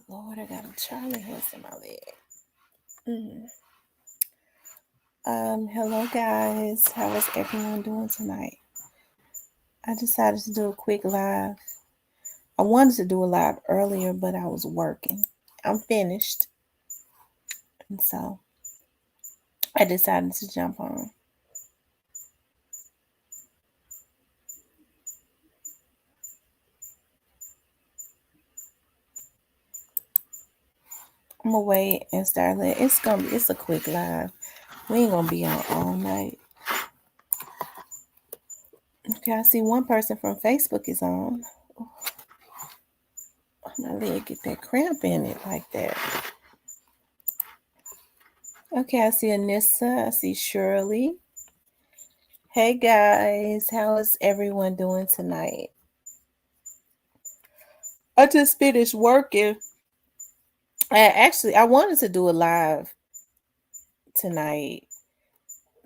Lord, I got a Charlie horse in my leg. Hello guys. How is everyone doing tonight? I decided to do a quick live. I wanted to do a live earlier, but I was working. I'm finished. And so I decided to jump on. I'm gonna wait and start it's a quick live. We ain't gonna be on all night. Okay, I see one person from Facebook is on. Oh, my leg get that cramp in it like that. Okay, I see Anissa. I see Shirley. Hey guys, how is everyone doing tonight? I just finished working. I wanted to do a live tonight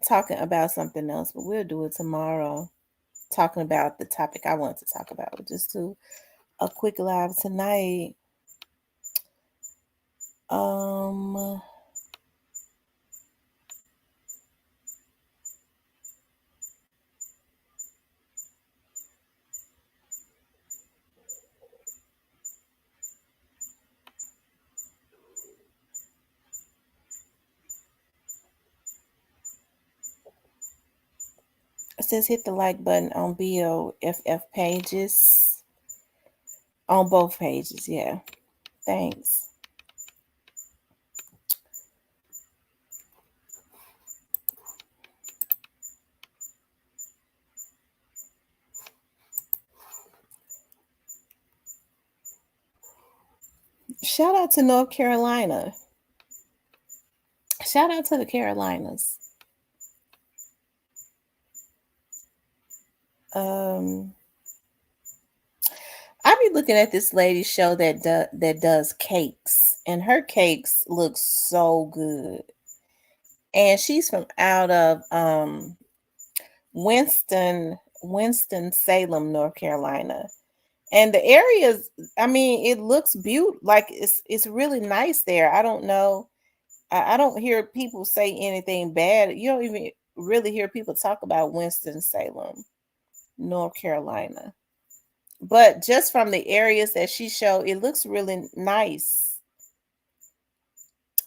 talking about something else, but we'll do it tomorrow. Talking about the topic I wanted to talk about. We'll just do a quick live tonight. It says hit the like button on BOFF pages. On both pages, yeah. Thanks. Shout out to North Carolina. Shout out to the Carolinas. I be looking at this lady's show that does cakes, and her cakes look so good. And she's from out of Winston Salem, North Carolina. And the areas, I mean, it looks beautiful. Like it's really nice there. I don't know. I don't hear people say anything bad. You don't even really hear people talk about Winston Salem, North Carolina. But just from the areas that she showed, it looks really nice.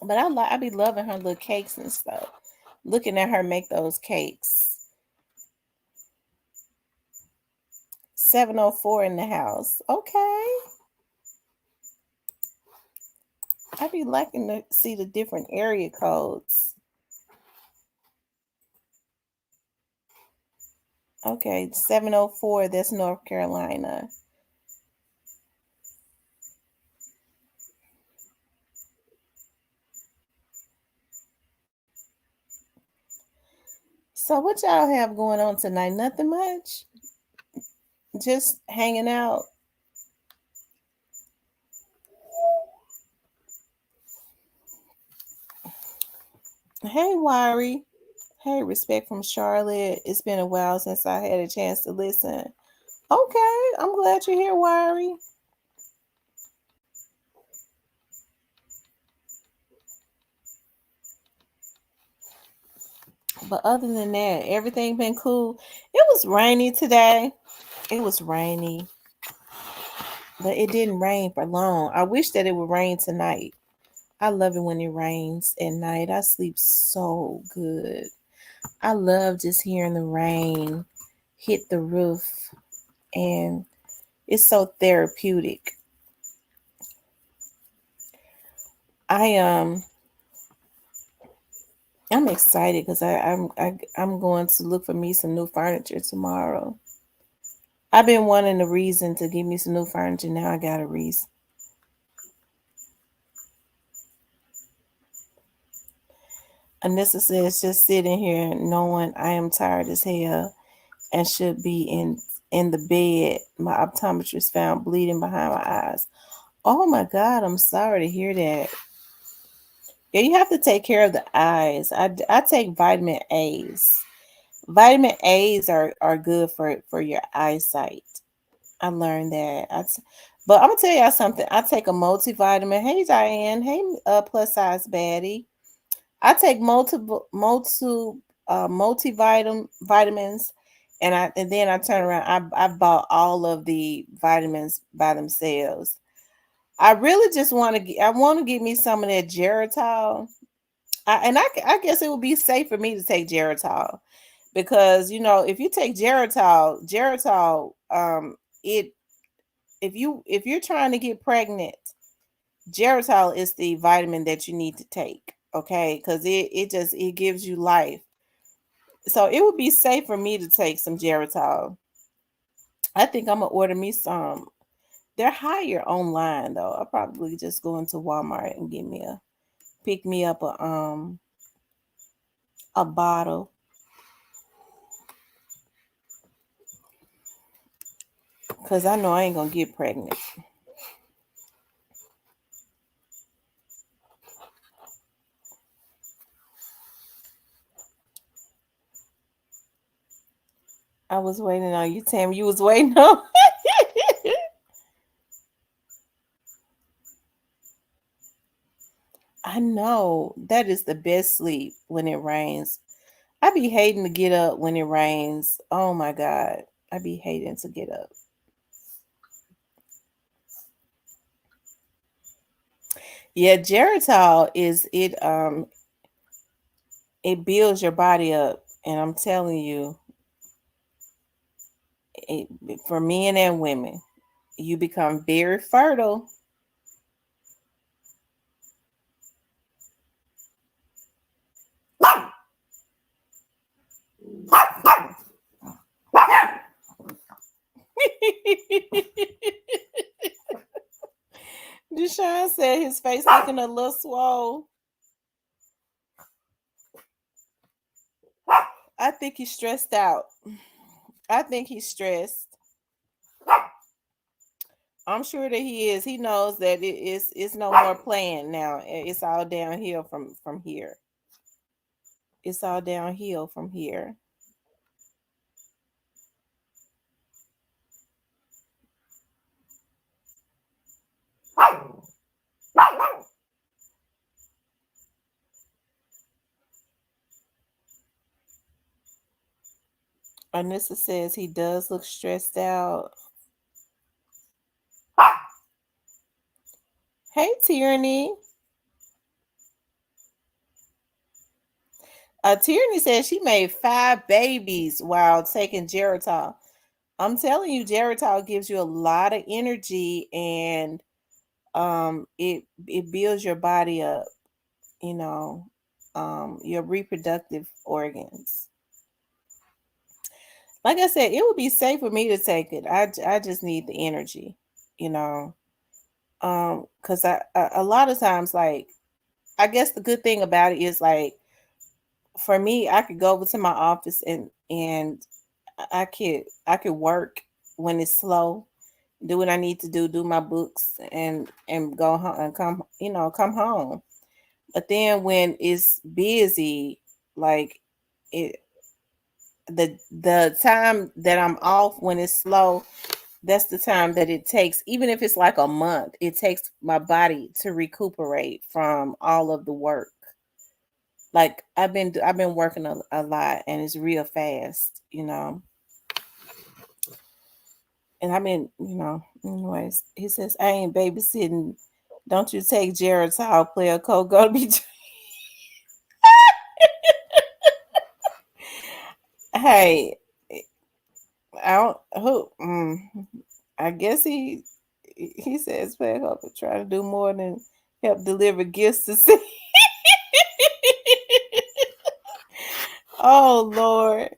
But I be loving her little cakes and stuff. Looking at her make those cakes. 704 in the house. Okay. I be liking to see the different area codes. Okay, 704, that's North Carolina. So what y'all have going on tonight? Nothing much. Just hanging out. Hey, Wari. Hey, respect from Charlotte. It's been a while since I had a chance to listen. Okay, I'm glad you're here, Wari. But other than that, everything been cool. It was rainy today. It was rainy. But it didn't rain for long. I wish that it would rain tonight. I love it when it rains at night. I sleep so good. I love just hearing the rain hit the roof, and it's so therapeutic. I'm excited because I'm going to look for me some new furniture tomorrow. I've been wanting a reason to give me some new furniture. Now I got a reason. Anissa says, just sitting here knowing I am tired as hell and should be in the bed. My optometrist found bleeding behind my eyes. Oh my God, I'm sorry to hear that. Yeah, you have to take care of the eyes. I take vitamin A's. Vitamin A's are good for your eyesight. I learned that. But I'm gonna tell y'all something. I take a multivitamin. Hey Diane. Hey plus size baddie. I take multivitamin vitamins, and then I turn around. I bought all of the vitamins by themselves. I really just want to. I want to get me some of that Geritol. I guess it would be safe for me to take Geritol because if you take Geritol, it if you're trying to get pregnant, Geritol is the vitamin that you need to take. Okay, because it gives you life. So it would be safe for me to take some Geritol. I think I'm gonna order me some. They're higher online though. I'll probably just go into Walmart and pick me up a bottle because I know I ain't gonna get pregnant. I was waiting on you, Tam. You was waiting on. I know that is the best sleep when it rains. I be hating to get up when it rains. Oh my god, I be hating to get up. Yeah, Geritol is it builds your body up, and I'm telling you, it, for men and women, you become very fertile. Deshaun said his face looking a little swole. I think he's stressed out. I think he's stressed. I'm sure that he is. He knows that it's no more playing now. It's all downhill from here. It's all downhill from here. Anissa says he does look stressed out. Hey, Tyranny. Tyranny says she made 5 babies while taking Geritol. I'm telling you, Geritol gives you a lot of energy, and it builds your body up. You know, your reproductive organs. Like I said, it would be safe for me to take it. I just need the energy. You know, because a lot of times, like, I guess the good thing about it is, like, for me, I could go over to my office and I could work when it's slow, do what I need to do my books and go home and come home. But then when it's busy, like, it the time that I'm off when it's slow, that's the time that it takes, even if it's like a month, it takes my body to recuperate from all of the work. Like, I've been working a lot, and it's real fast. And I've been, anyways, he says, I ain't babysitting. Don't you take Geritol, player code, go to be. Hey, I don't, I guess he says player code to try to do more than help deliver gifts to see. Oh, Lord.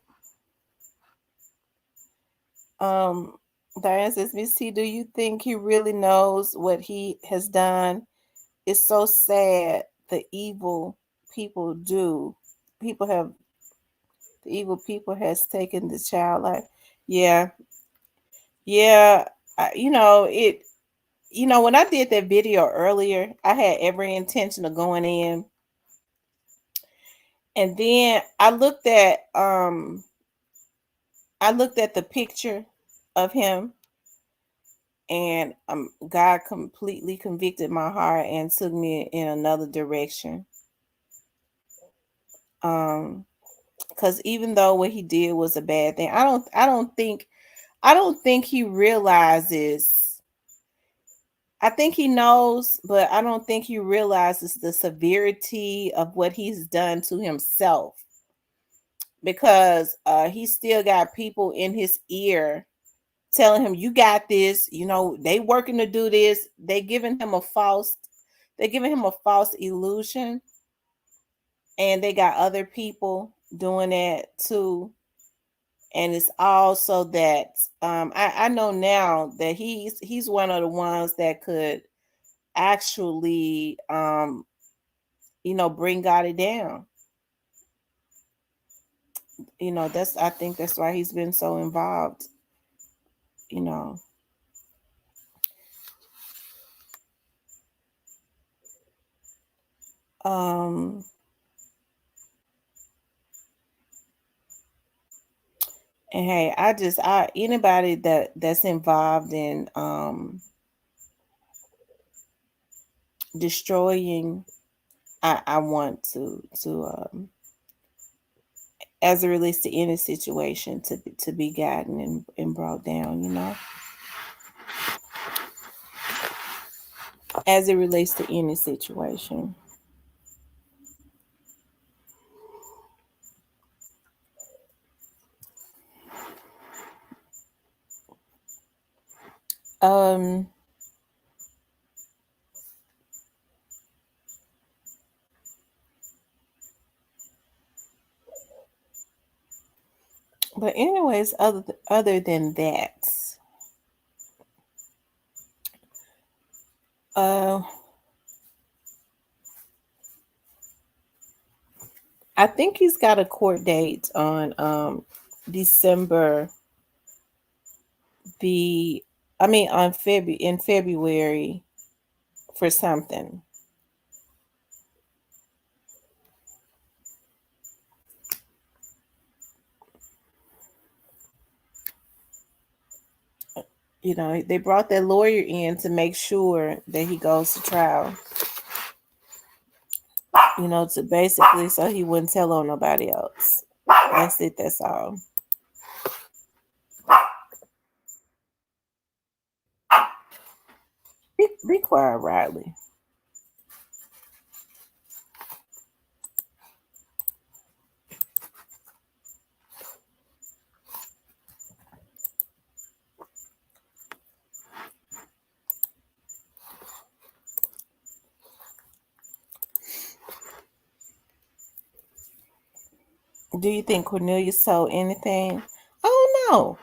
Um, Diane says, Miss T, do you think he really knows what he has done? It's so sad the evil people do. People have the evil people has taken the child life. Yeah, yeah. It. When I did that video earlier, I had every intention of going in, and then I looked at the picture of him, and God completely convicted my heart and took me in another direction. Because even though what he did was a bad thing, I don't think he realizes. I think he knows, but I don't think he realizes the severity of what he's done to himself, because he still got people in his ear telling him, you got this, they working to do this. They're giving him a false illusion, and they got other people doing that too. And it's also that I know now that he's one of the ones that could actually bring God down. That's I think that's why he's been so involved, you know. Um and hey, I anybody that's involved in destroying, I want to as it relates to any situation, to be gotten and brought down, as it relates to any situation. Um, but anyways, other than that, uh, I think he's got a court date on December the, I mean on February for something. They brought that lawyer in to make sure that he goes to trial. To basically so he wouldn't tell on nobody else. That's it. That's all. Be quiet, Riley. Do you think Cornelius told anything? I don't know.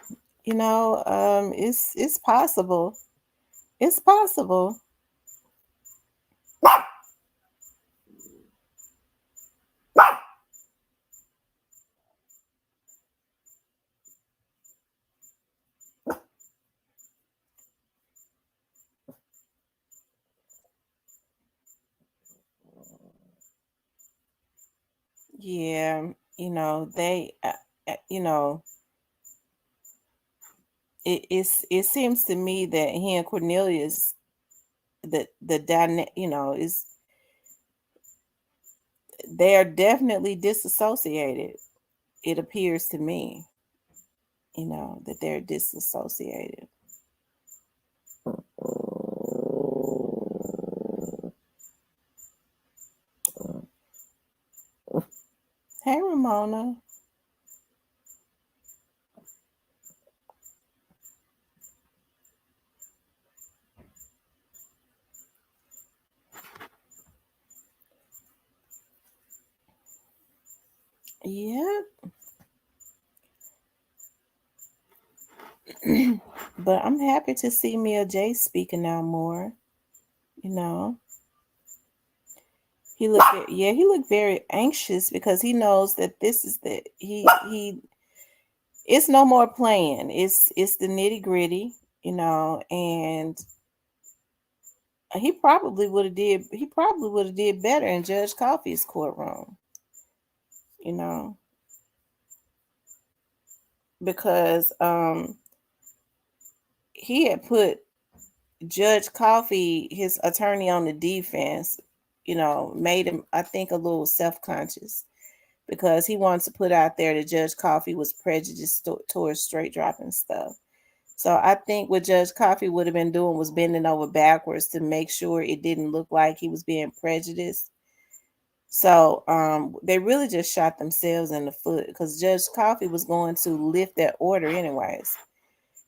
It's possible. It's possible. Yeah, they, you know, it seems to me that he and Cornelius, the dyna- is they are definitely disassociated. It appears to me, that they're disassociated. Hey, Ramona. Yeah, but I'm happy to see Mia J speaking out more. You know, he looked very anxious because he knows that this is the he. It's no more playing. It's the nitty gritty, and he probably would have did better in Judge Coffey's courtroom, you know, because he had put Judge Coffee, his attorney on the defense, made him, I think, a little self conscious because he wanted to put out there that Judge Coffee was prejudiced towards straight dropping stuff. So I think what Judge Coffee would have been doing was bending over backwards to make sure it didn't look like he was being prejudiced. So they really just shot themselves in the foot because Judge Coffee was going to lift that order anyways.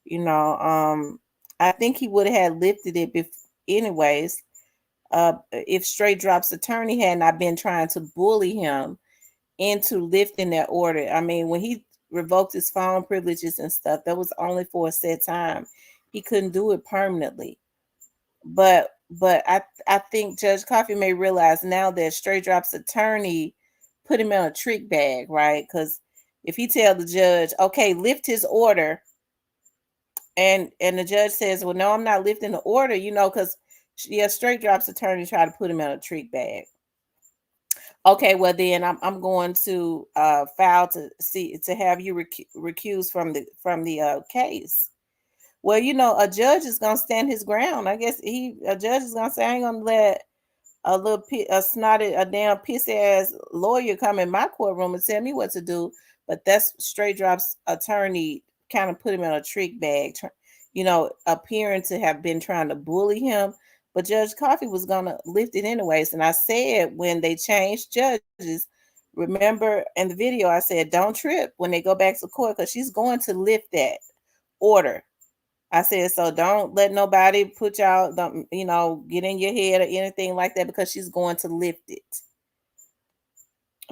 You know, I think he would have had lifted it anyways. If Straight Drop's attorney had not been trying to bully him into lifting that order. I mean, when he revoked his phone privileges and stuff, that was only for a set time. He couldn't do it permanently. But I think Judge Coffee may realize now that Straight Drop's attorney put him in a trick bag, right? Because if he tell the judge, okay, lift his order, and the judge says, well, no, I'm not lifting the order, because yeah, Straight Drop's attorney tried to put him in a trick bag. Okay, well then I'm going to file to have you recused from the case. Well, a judge is gonna stand his ground. I guess a judge is gonna say, I ain't gonna let a damn pissy ass lawyer come in my courtroom and tell me what to do. But that's Straight Drop's attorney kind of put him in a trick bag, appearing to have been trying to bully him. But Judge Coffee was gonna lift it anyways. And I said when they changed judges, remember in the video I said don't trip when they go back to court because she's going to lift that order. I said, so don't let nobody put y'all, don't, get in your head or anything like that because she's going to lift it.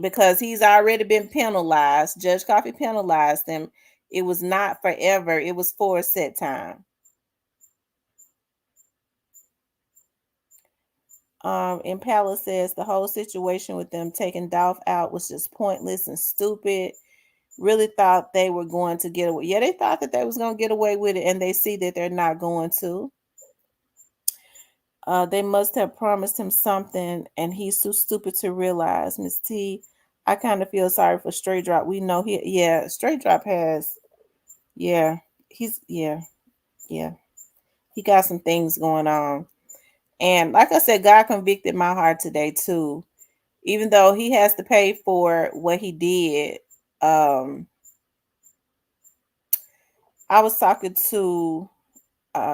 Because he's already been penalized. Judge Coffee penalized him. It was not forever. It was for a set time. Impala says the whole situation with them taking Dolph out was just pointless and stupid. Really thought they were going to get away. Yeah, they thought that they was going to get away with it, and they see that they're not going to. They must have promised him something, and he's too stupid to realize. Miss T, I kind of feel sorry for Straight Drop. We know Straight Drop has, yeah, yeah. He got some things going on. And like I said, God convicted my heart today too. Even though he has to pay for what he did. I was talking to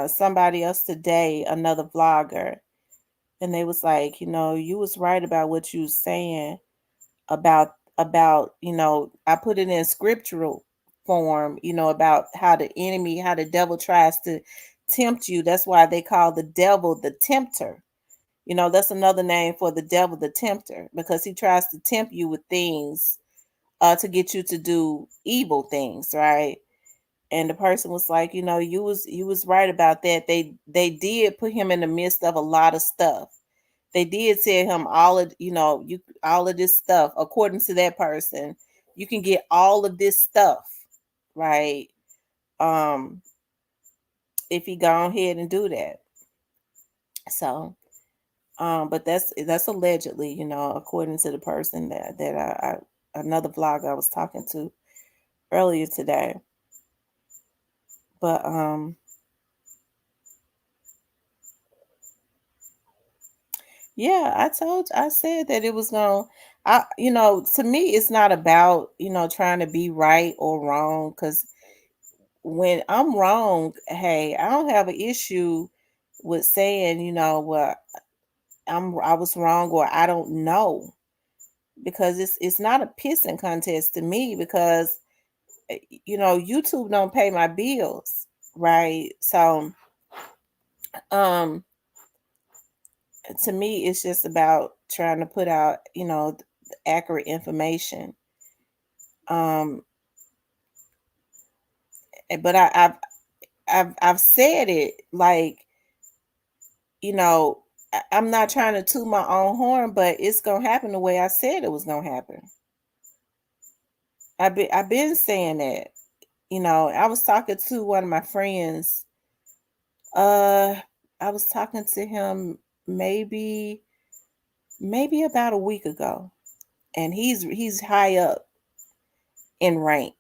somebody else today, another vlogger, and they was like, you was right about what you was saying about I put it in scriptural form, about how the devil tries to tempt you. That's why they call the devil the tempter. That's another name for the devil, the tempter, because he tries to tempt you with things to get you to do evil things, right? And the person was like, you was right about that. They did put him in the midst of a lot of stuff. They did tell him all of this stuff. According to that person, you can get all of this stuff, right? If he go ahead and do that. So, but that's allegedly, according to the person that I another vlog I was talking to earlier today. But yeah, I said that it was going to me it's not about, trying to be right or wrong, cuz when I'm wrong, hey, I don't have an issue with saying, well, I was wrong or I don't know, because it's not a pissing contest to me, because YouTube don't pay my bills, right? So um to me it's just about trying to put out, accurate information. um but I've said it, like, I'm not trying to toot my own horn, but it's gonna happen the way I said it was gonna happen. I've been saying that. I was talking to one of my friends. uh I was talking to him maybe about a week ago, and he's high up in rank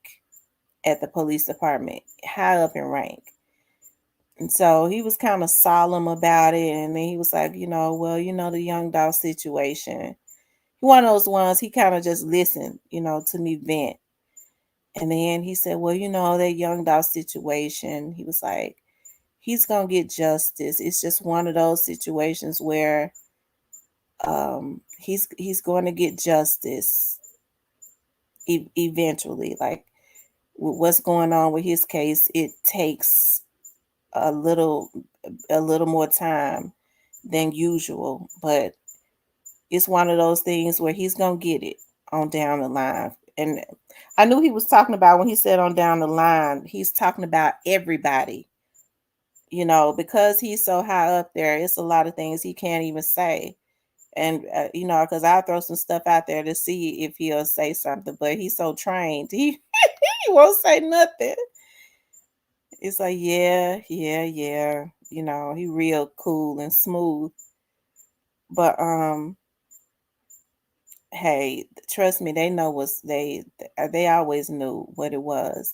at the police department, high up in rank. And so he was kind of solemn about it. And then he was like, well, the young dog situation. He one of those ones, he kind of just listened, to me vent. And then he said, well, that young dog situation, he was like, he's going to get justice. It's just one of those situations where he's going to get justice eventually. Like with what's going on with his case, it takes a little more time than usual, but it's one of those things where he's gonna get it on down the line. And I knew he was talking about, when he said on down the line, he's talking about everybody, because he's so high up there. It's a lot of things he can't even say. And because I'll throw some stuff out there to see if he'll say something, but he's so trained, he won't say nothing. It's like, yeah, yeah, yeah. He real cool and smooth. But hey, trust me, they know they always knew what it was.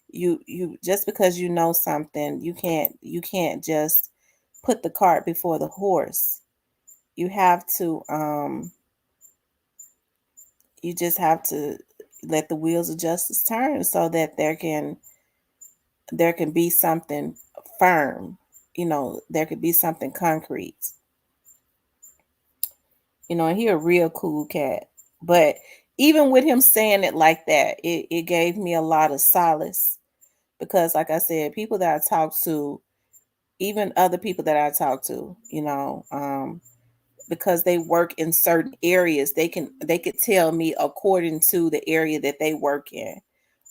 You just because you know something, you can't just put the cart before the horse. You have to you just have to let the wheels of justice turn so that there can be something firm. There could be something concrete. And he a real cool cat. But even with him saying it like that, it gave me a lot of solace, because like I said, people that I talk to, even other people that I talk to, because they work in certain areas, they could tell me according to the area that they work in.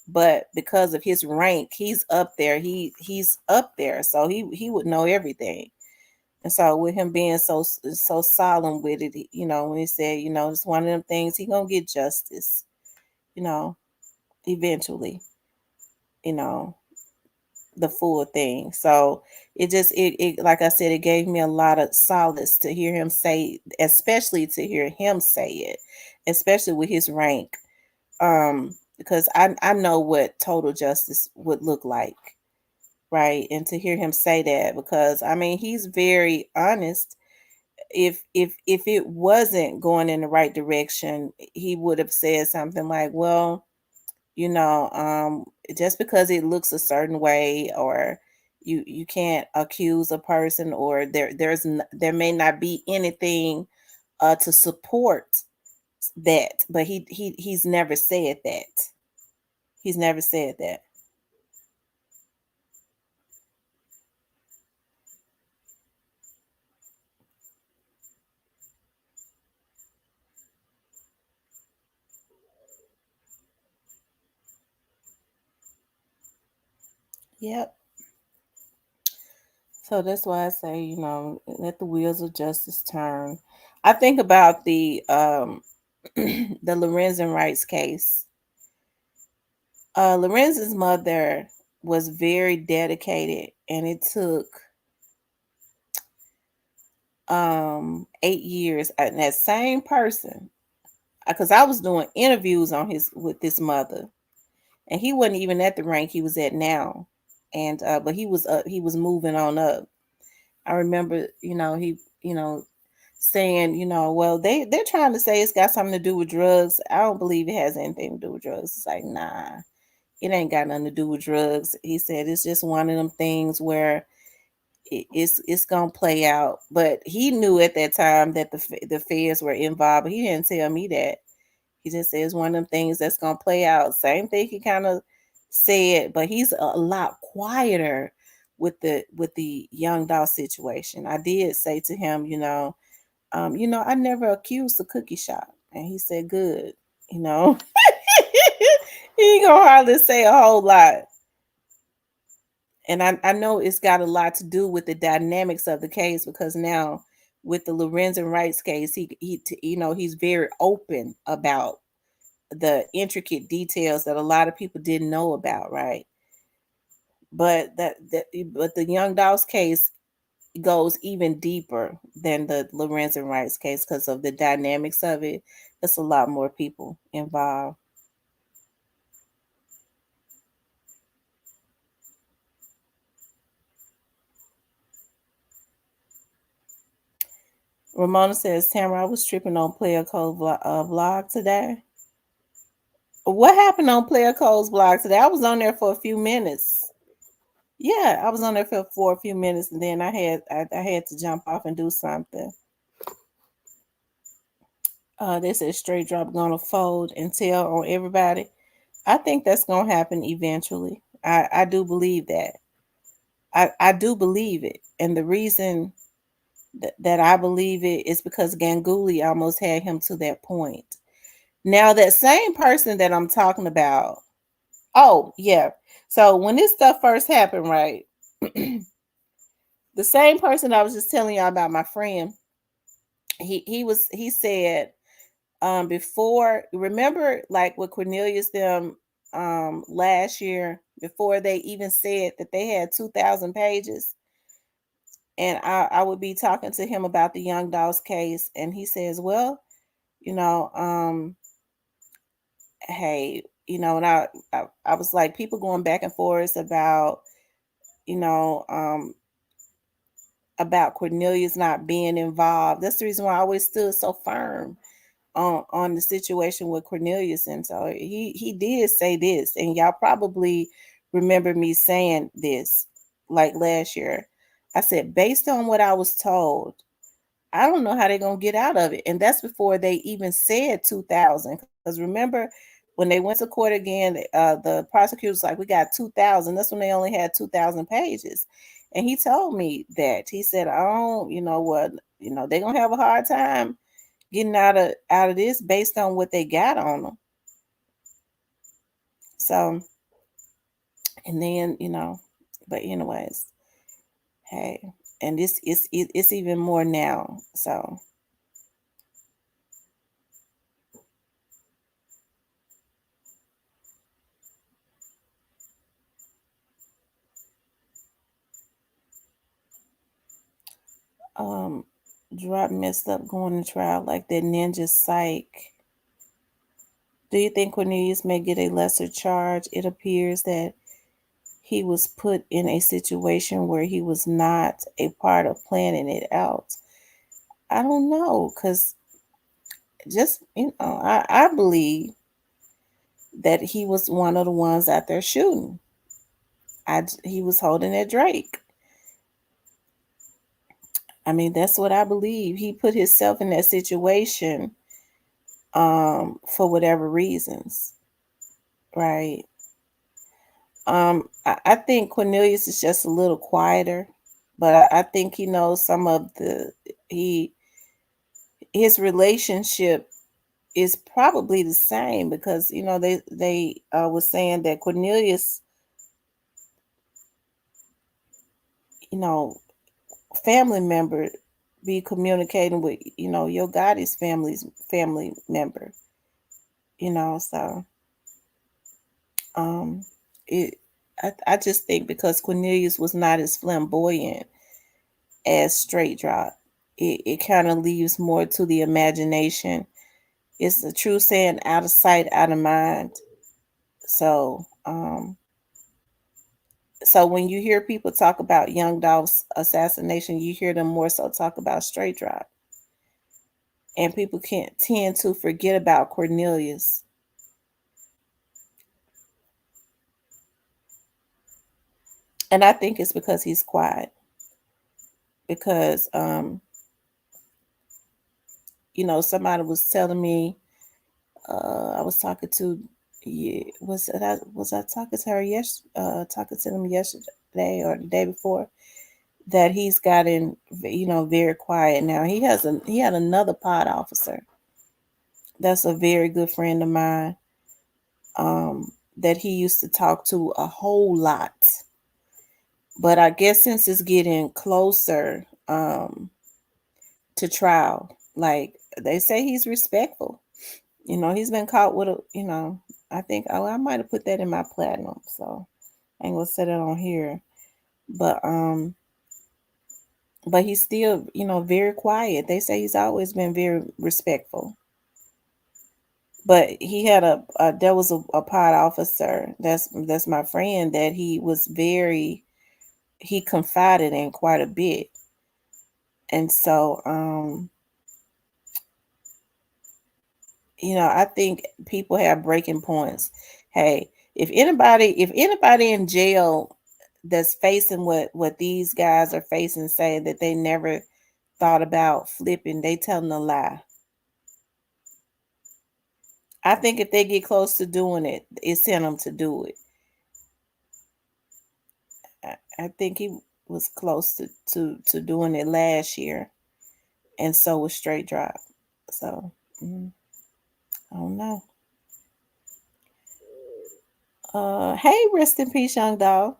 But because of his rank, he's up there. He's up there, so he would know everything. And so with him being so solemn with it, when he said, it's one of them things, he gonna get justice, you know, eventually, you know, the full thing. So it like I said, it gave me a lot of solace to hear him say, especially to hear him say it, especially with his rank. Because I know what total justice would look like, right? And to hear him say that, because I mean, he's very honest. If it wasn't going in the right direction, he would have said something like, well, just because it looks a certain way, or you can't accuse a person, or there may not be anything to support that. But he's never said that. He's never said that. Yep. So that's why I say, let the wheels of justice turn. I think about the the Lorenzen rights case. Lorenzen's mother was very dedicated, and it took 8 years. And that same person, because I was doing interviews on his with this mother, and he wasn't even at the rank he was at now, and but he was moving on up. I remember, saying, well, they're trying to say it's got something to do with drugs. I don't believe it has anything to do with drugs. It's like, nah, it ain't got nothing to do with drugs. He said it's just one of them things where it's gonna play out. But he knew at that time that the feds were involved, but he didn't tell me that. He just said it's one of them things that's gonna play out. Same thing he kind of said, but he's a lot quieter with the young doll situation. I did say to him, I never accused the cookie shop, and he said, good. You know, he ain't gonna hardly say a whole lot. And I know it's got a lot to do with the dynamics of the case, because now with the Lorenzen rights case, he's very open about the intricate details that a lot of people didn't know about, right? But the Young Dolph's case goes even deeper than the Lorenzen rights case because of the dynamics of it. It's a lot more people involved. Ramona says, Tamara, I was tripping on Player Code vlog today. What happened on Player Code's vlog today? I was on there for a few minutes. Yeah, I was on there for a few minutes, and then I had to jump off and do something. They said straight drop gonna fold and tell on everybody. I think that's gonna happen eventually. I do believe that. I do believe it, and the reason that I believe it is because Ganguly almost had him to that point. Now that same person that I'm talking about. Oh yeah. So when this stuff first happened, right? The same person I was just telling y'all about, my friend, he said before, remember like with Cornelius them last year, before they even said that they had 2,000 pages, and I would be talking to him about the Young Dolph case, and he says, well, you know, hey, and I was like, people going back and forth you know um about Cornelius not being involved. That's the reason why I always stood so firm on the situation with Cornelius. And so he did say this, and y'all probably remember me saying this like last year. I said, based on what I was told, I don't know how they're gonna get out of it. And that's before they even said 2,000. Because remember, when they went to court again, the prosecutor was like, "We got 2,000." That's when they only had 2,000 pages. And he told me that. He said, "I don't, you know what, they're gonna have a hard time getting out of this based on what they got on them." So, and then but anyways, hey, and this it's even more now. So. um Drop messed up going to trial like that ninja psych. Do you think Cornelius may get a lesser charge? It appears that he was put in a situation where he was not a part of planning it out. I don't know, because just I believe that he was one of the ones out there shooting. He was holding at Drake. I mean, that's what I believe. He put himself in that situation for whatever reasons, right? I think Cornelius is just a little quieter, but I think he knows some of his relationship is probably the same, because they was saying that Cornelius, you know family member be communicating with your Gotti's family member, so um it I just think because Cornelius was not as flamboyant as Straight Drop, it kind of leaves more to the imagination. It's a true saying, out of sight, out of mind. So so when you hear people talk about Young Dolph's assassination, you hear them more so talk about Straight Drop. And people can't tend to forget about Cornelius. And I think it's because he's quiet. Because somebody was telling me, I was talking to, yeah, was I talking to her talking to them yesterday or the day before, that he's gotten very quiet now. He had another pod officer that's a very good friend of mine, that he used to talk to a whole lot. But I guess since it's getting closer to trial, like they say, he's respectful. He's been caught with I think I might have put that in my platinum, so I ain't gonna set it on here. But he's still, very quiet. They say he's always been very respectful. But he had there was a pod officer that's my friend, that he confided in quite a bit. And so I think people have breaking points. Hey, if anybody in jail that's facing what these guys are facing say that they never thought about flipping, they telling a lie. I think if they get close to doing it, it's in them to do it. I think he was close to doing it last year, and so was straight drop. So I don't know. Hey, rest in peace, young dog.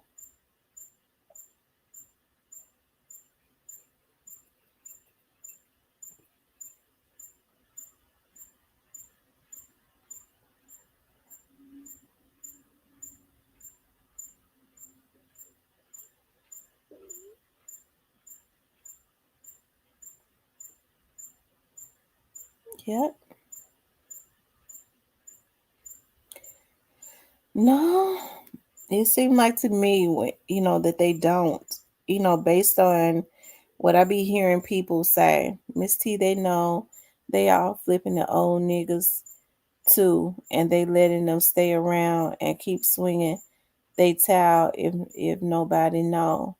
Yep. No, it seemed like to me, that they don't. Based on what I be hearing people say, Miss T, they know they all flipping the old niggas too, and they letting them stay around and keep swinging they towel if nobody know,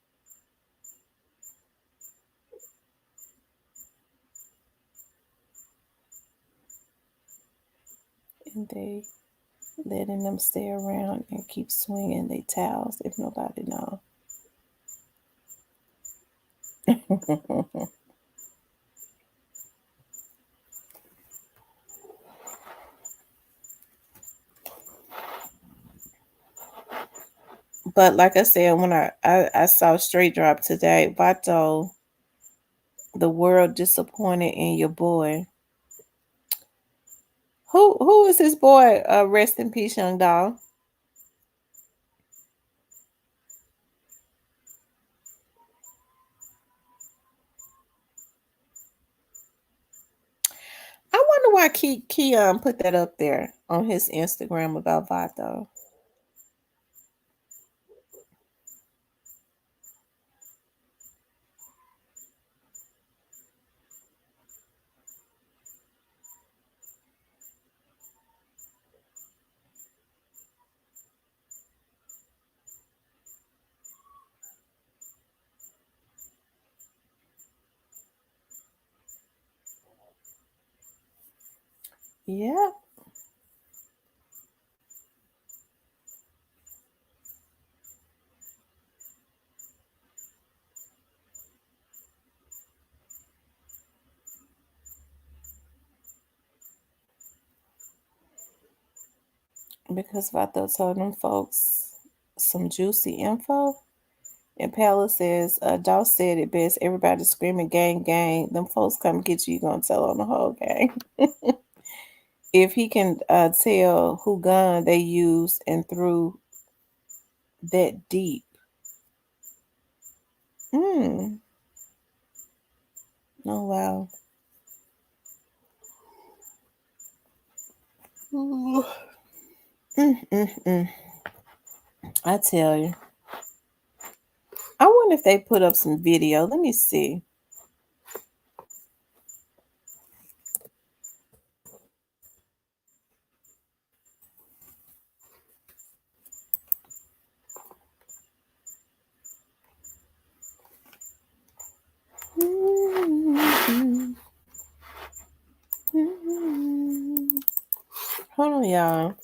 and they letting them stay around and keep swinging they towels if nobody know. But like I said, when I saw Straight Drop today, Vato, the world disappointed in your boy. Who is his boy? Rest in peace, young dog. I wonder why Keon put that up there on his Instagram about Vato. Yeah, because Vato told them folks some juicy info. And Palace says, Dolph said it best. Everybody screaming, gang, gang. Them folks come get you, you going to tell on the whole gang. If he can tell who gun they used and threw that deep. Hmm. Oh, wow. Ooh. Mm. I tell you. I wonder if they put up some video. Let me see. Mm. Hold on, y'all.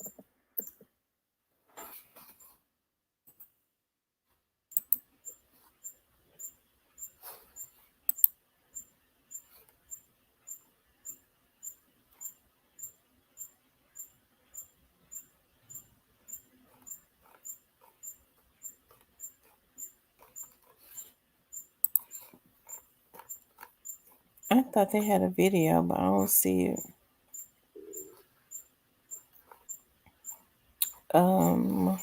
I thought they had a video, but I don't see it. Um.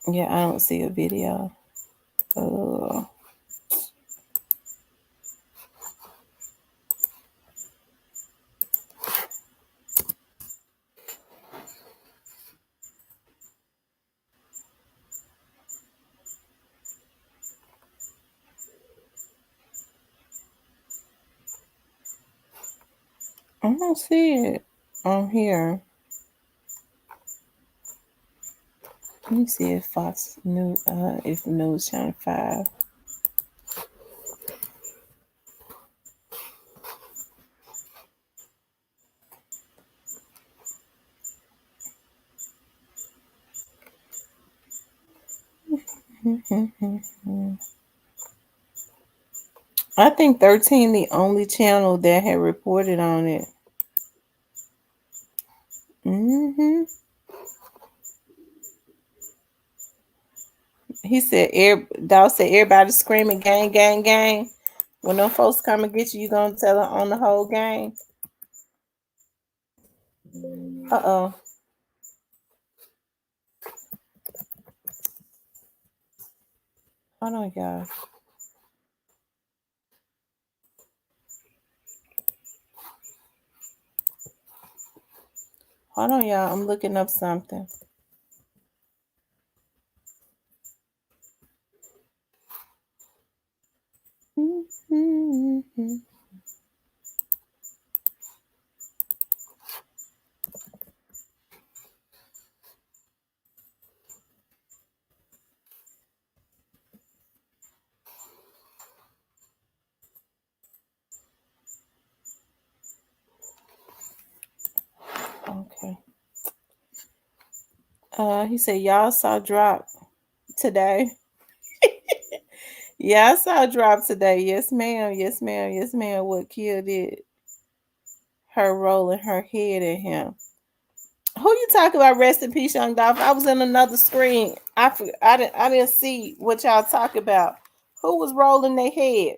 Yeah, I don't see a video. Uh, I don't see it on here. Let me see if Fox News, if News Channel 5. I think 13 the only channel that had reported on it. He said, Dog said, everybody screaming, gang, gang, gang. When them folks come and get you, you gonna tell them on the whole gang. Uh-oh. Hold on, y'all. Hold on, y'all. I'm looking up something. Okay. He said, y'all saw drop today. Yeah, I saw drop today. Yes, ma'am. Yes, ma'am. Yes, ma'am. What killed it? Her rolling her head at him. Who you talking about? Rest in peace, young Dolph. I was in another screen. I didn't see what y'all talk about. Who was rolling their head?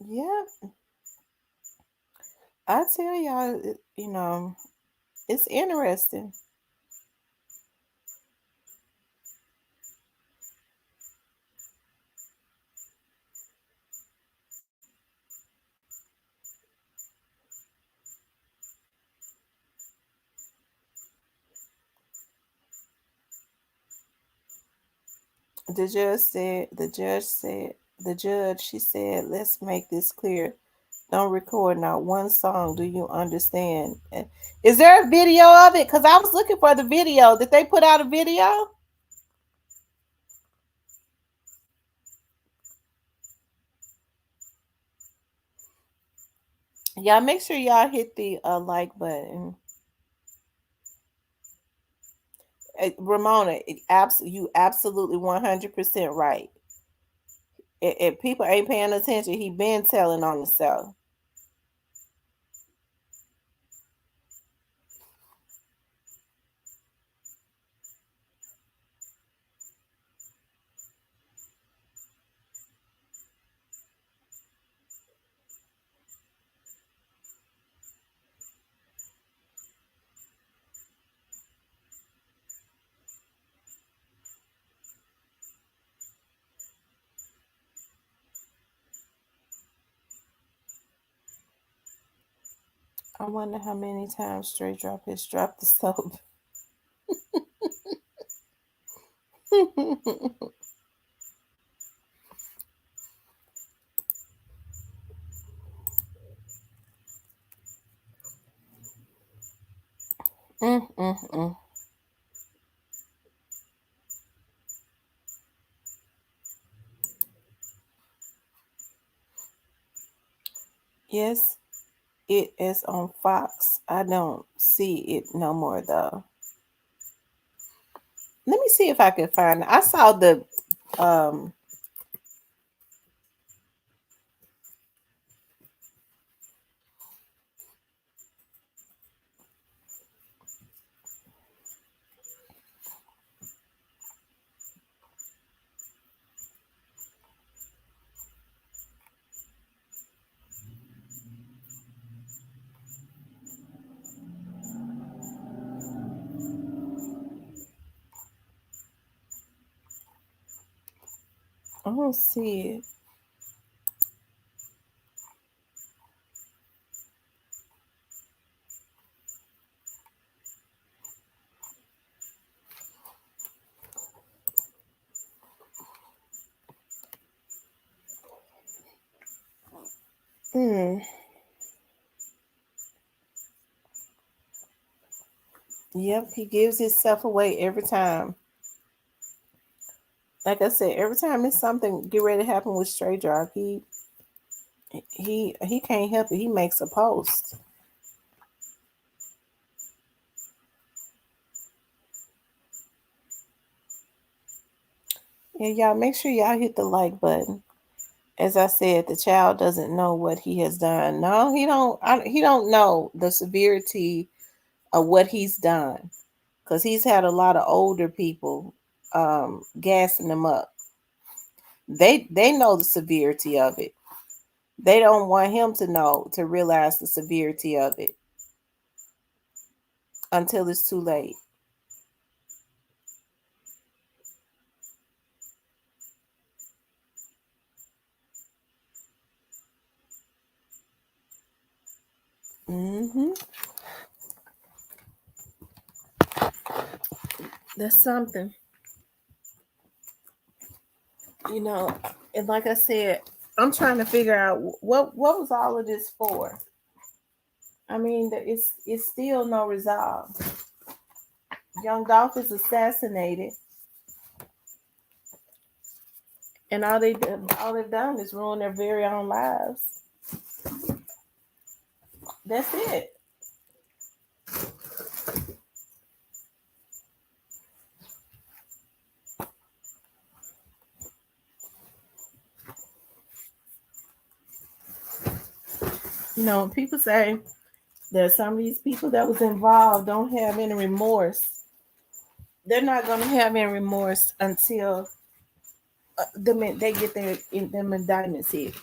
Yeah, I tell y'all, it's interesting. She said, let's make this clear. Don't record not one song. Do you understand? Is there a video of it? Because I was looking for the video. Did they put out a video? Y'all make sure y'all hit the like button. Ramona, you absolutely 100% right. If people ain't paying attention, he been telling on himself. I wonder how many times Straight Drop has dropped the soap. mm, mm, mm. Yes, it is on Fox. I don't see it no more though. Let me see if I can find it. I saw the um I don't see it. Hmm. Yep, he gives himself away every time. Like I said, every time it's something get ready to happen with Stray Drop, he can't help it. He makes a post. And y'all make sure y'all hit the like button. As I said, the child doesn't know what he has done. No, he don't. He don't know the severity of what he's done because he's had a lot of older people gassing him up. They know the severity of it. They don't want him to know to realize the severity of it until it's too late. Hmm. That's something, you know. And like I said, I'm trying to figure out what was all of this for. I mean, it's still no resolve. Young Dolph is assassinated, and all they've done is ruin their very own lives. That's it. You know, people say there's some of these people that was involved don't have any remorse. They're not going to have any remorse until they get them indictments hit,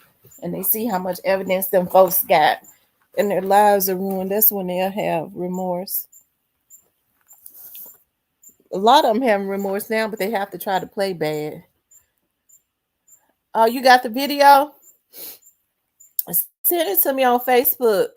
and they see how much evidence them folks got, and their lives are ruined. That's when they'll have remorse. A lot of them have remorse now, but they have to try to play bad. Oh, you got the video? Send it to me on Facebook.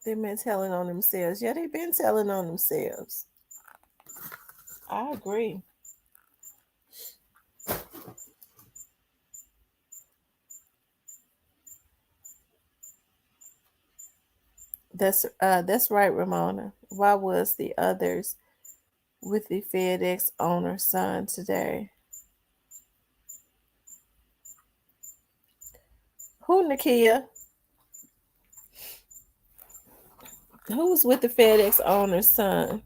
They've been telling on themselves. Yeah, they've been telling on themselves. I agree. That's right, Ramona. Why was the others with the FedEx owner's son today? Who, Nakia? Who was with the FedEx owner's son?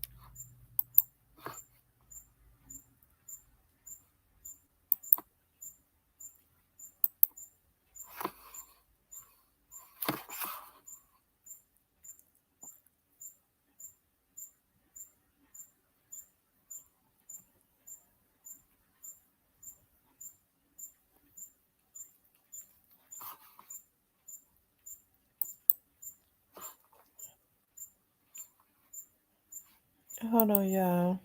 Hold on, y'all.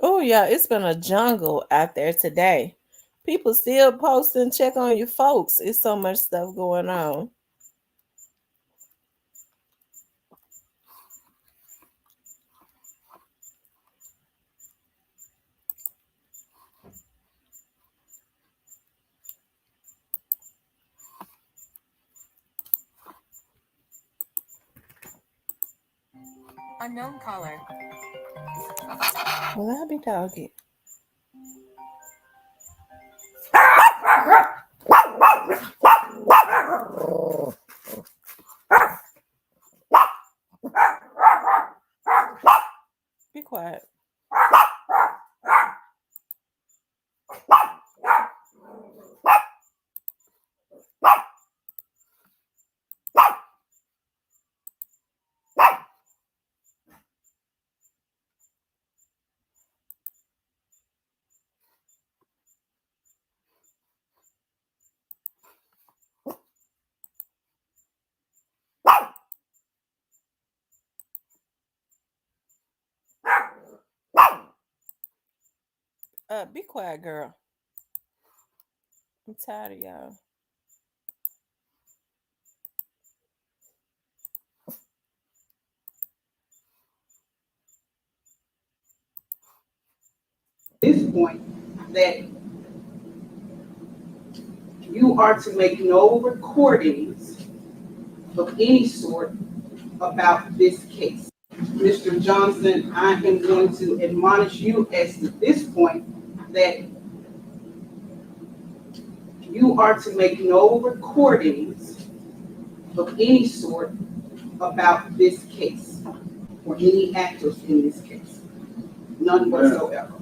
Oh yeah, it's been a jungle out there today. People still posting, check on your folks. It's so much stuff going on. Unknown caller. Well, I'll be talking. Be quiet. Be quiet, girl. I'm tired of y'all. This point that you are to make no recordings of any sort about this case. Mr. Johnson, I am going to admonish you as to this point that you are to make no recordings of any sort about this case or any actors in this case. None whatsoever.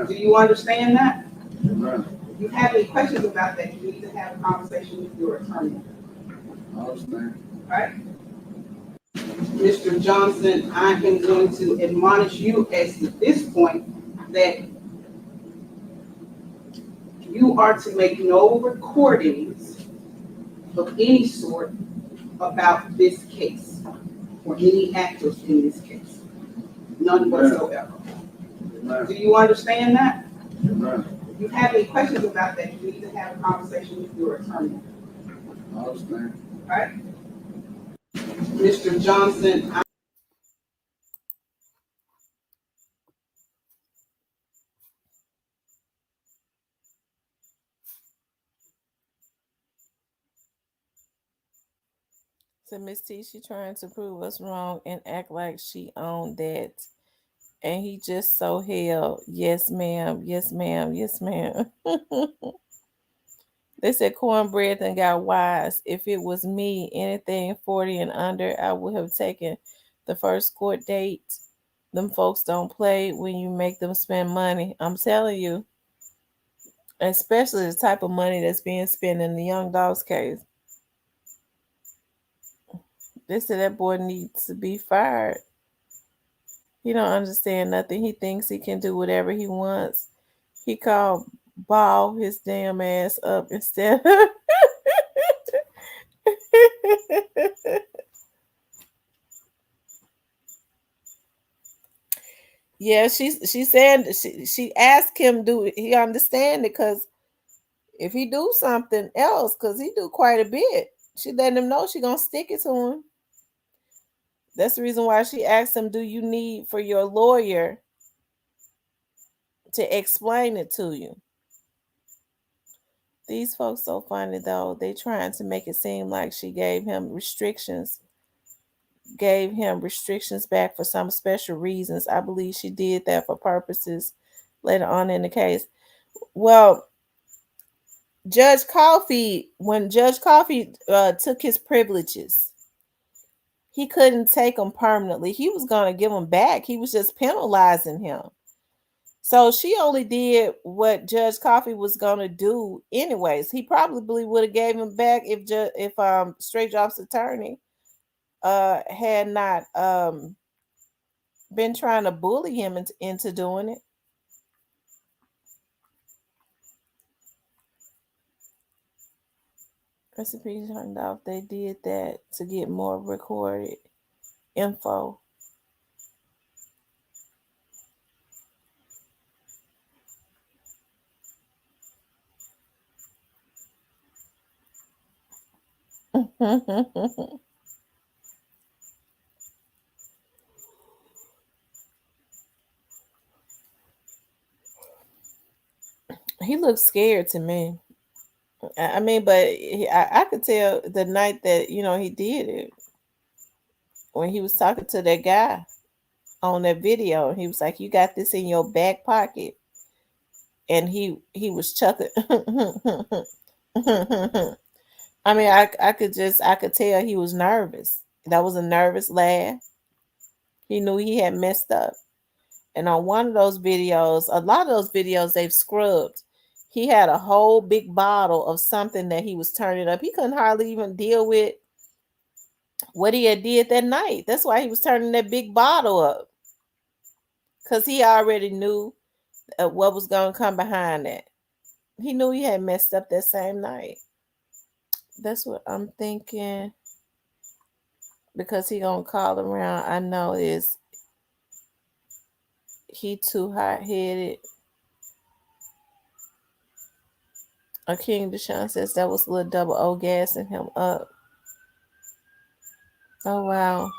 Do you understand that? If you have any questions about that, you need to have a conversation with your attorney. I understand. All right? Mr. Johnson, I am going to admonish you as to this point that you are to make no recordings of any sort about this case or any actors in this case. None whatsoever. Do you understand that? If you have any questions about that, you need to have a conversation with your attorney. I understand. All right? Mr. Johnson, So Miss T, she trying to prove us wrong and act like she owned that. And he just so hell, yes ma'am, yes ma'am, yes ma'am. They said cornbread and got wise. If it was me, anything 40 and under, I would have taken the first court date. Them folks don't play when you make them spend money. I'm telling you, especially the type of money that's being spent in the Young Dogs case. They said that boy needs to be fired. He don't understand nothing. He thinks he can do whatever he wants. He called Ball his damn ass up instead. Yeah, she said she asked him do he understand it because if he do something else, because he do quite a bit, she letting him know she gonna stick it to him. That's the reason why she asked him, do you need for your lawyer to explain it to you? These folks so funny though. They trying to make it seem like she gave him restrictions back for some special reasons. I believe she did that for purposes later on in the case. Well, when Judge Coffee took his privileges, he couldn't take them permanently. He was going to give them back. He was just penalizing him. So she only did what Judge Coffee was going to do anyways. He probably would have gave him back if Straight Drop's attorney had not been trying to bully him into doing it. Recipe turned off. They did that to get more recorded info. He looked scared to me. I mean, but I could tell the night that he did it when he was talking to that guy on that video. He was like, "You got this in your back pocket," and he was chuckling. I mean, I could tell he was nervous. That was a nervous laugh. He knew he had messed up. And on one of those videos, a lot of those videos they've scrubbed. He had a whole big bottle of something that he was turning up. He couldn't hardly even deal with what he had did that night. That's why he was turning that big bottle up. Because he already knew what was going to come behind that. He knew he had messed up that same night. That's what I'm thinking. Because he going to call around. I know is he too hot-headed. A King Deshaun says that was a little double O gassing him up. Oh wow.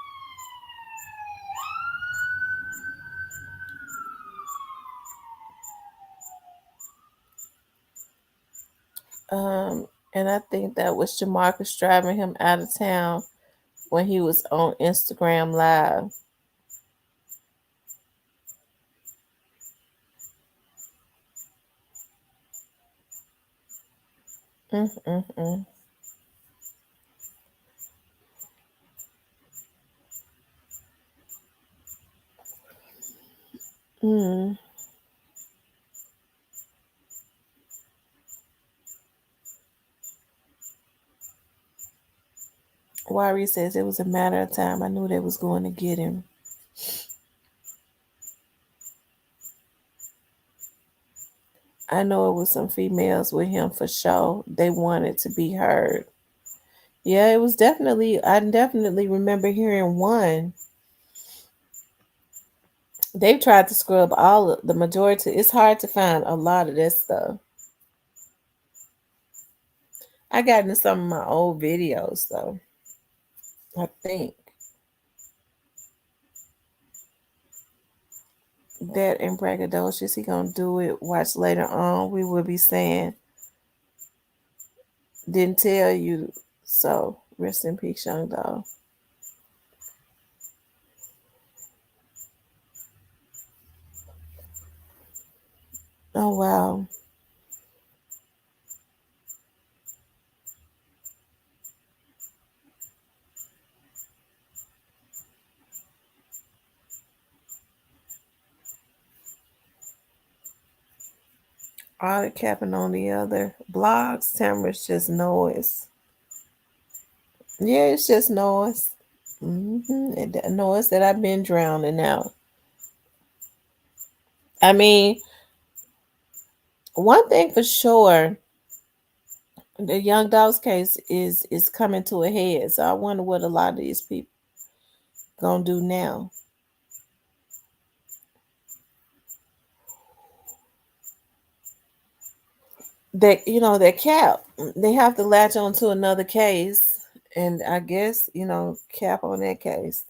And I think that was Jamarcus driving him out of town when he was on Instagram Live. Mm-mm-mm. Mm. Wari says it was a matter of time. I knew they was going to get him. I know it was some females with him for sure. They wanted to be heard. Yeah, it was definitely. I definitely remember hearing one. They've tried to scrub all of the majority. It's hard to find a lot of that stuff. I got into some of my old videos though. I think that and braggadocious. He gonna do it. Watch later on. We will be saying didn't tell you so. Rest in peace, young dog. Oh wow. All the capping on the other blogs. Tamara's just noise. Yeah, it's just noise. Noise that I've been drowning out. I mean, one thing for sure, the young dogs case is coming to a head. So I wonder what a lot of these people gonna do now. That that cap, they have to latch on to another case, and I guess cap on that case.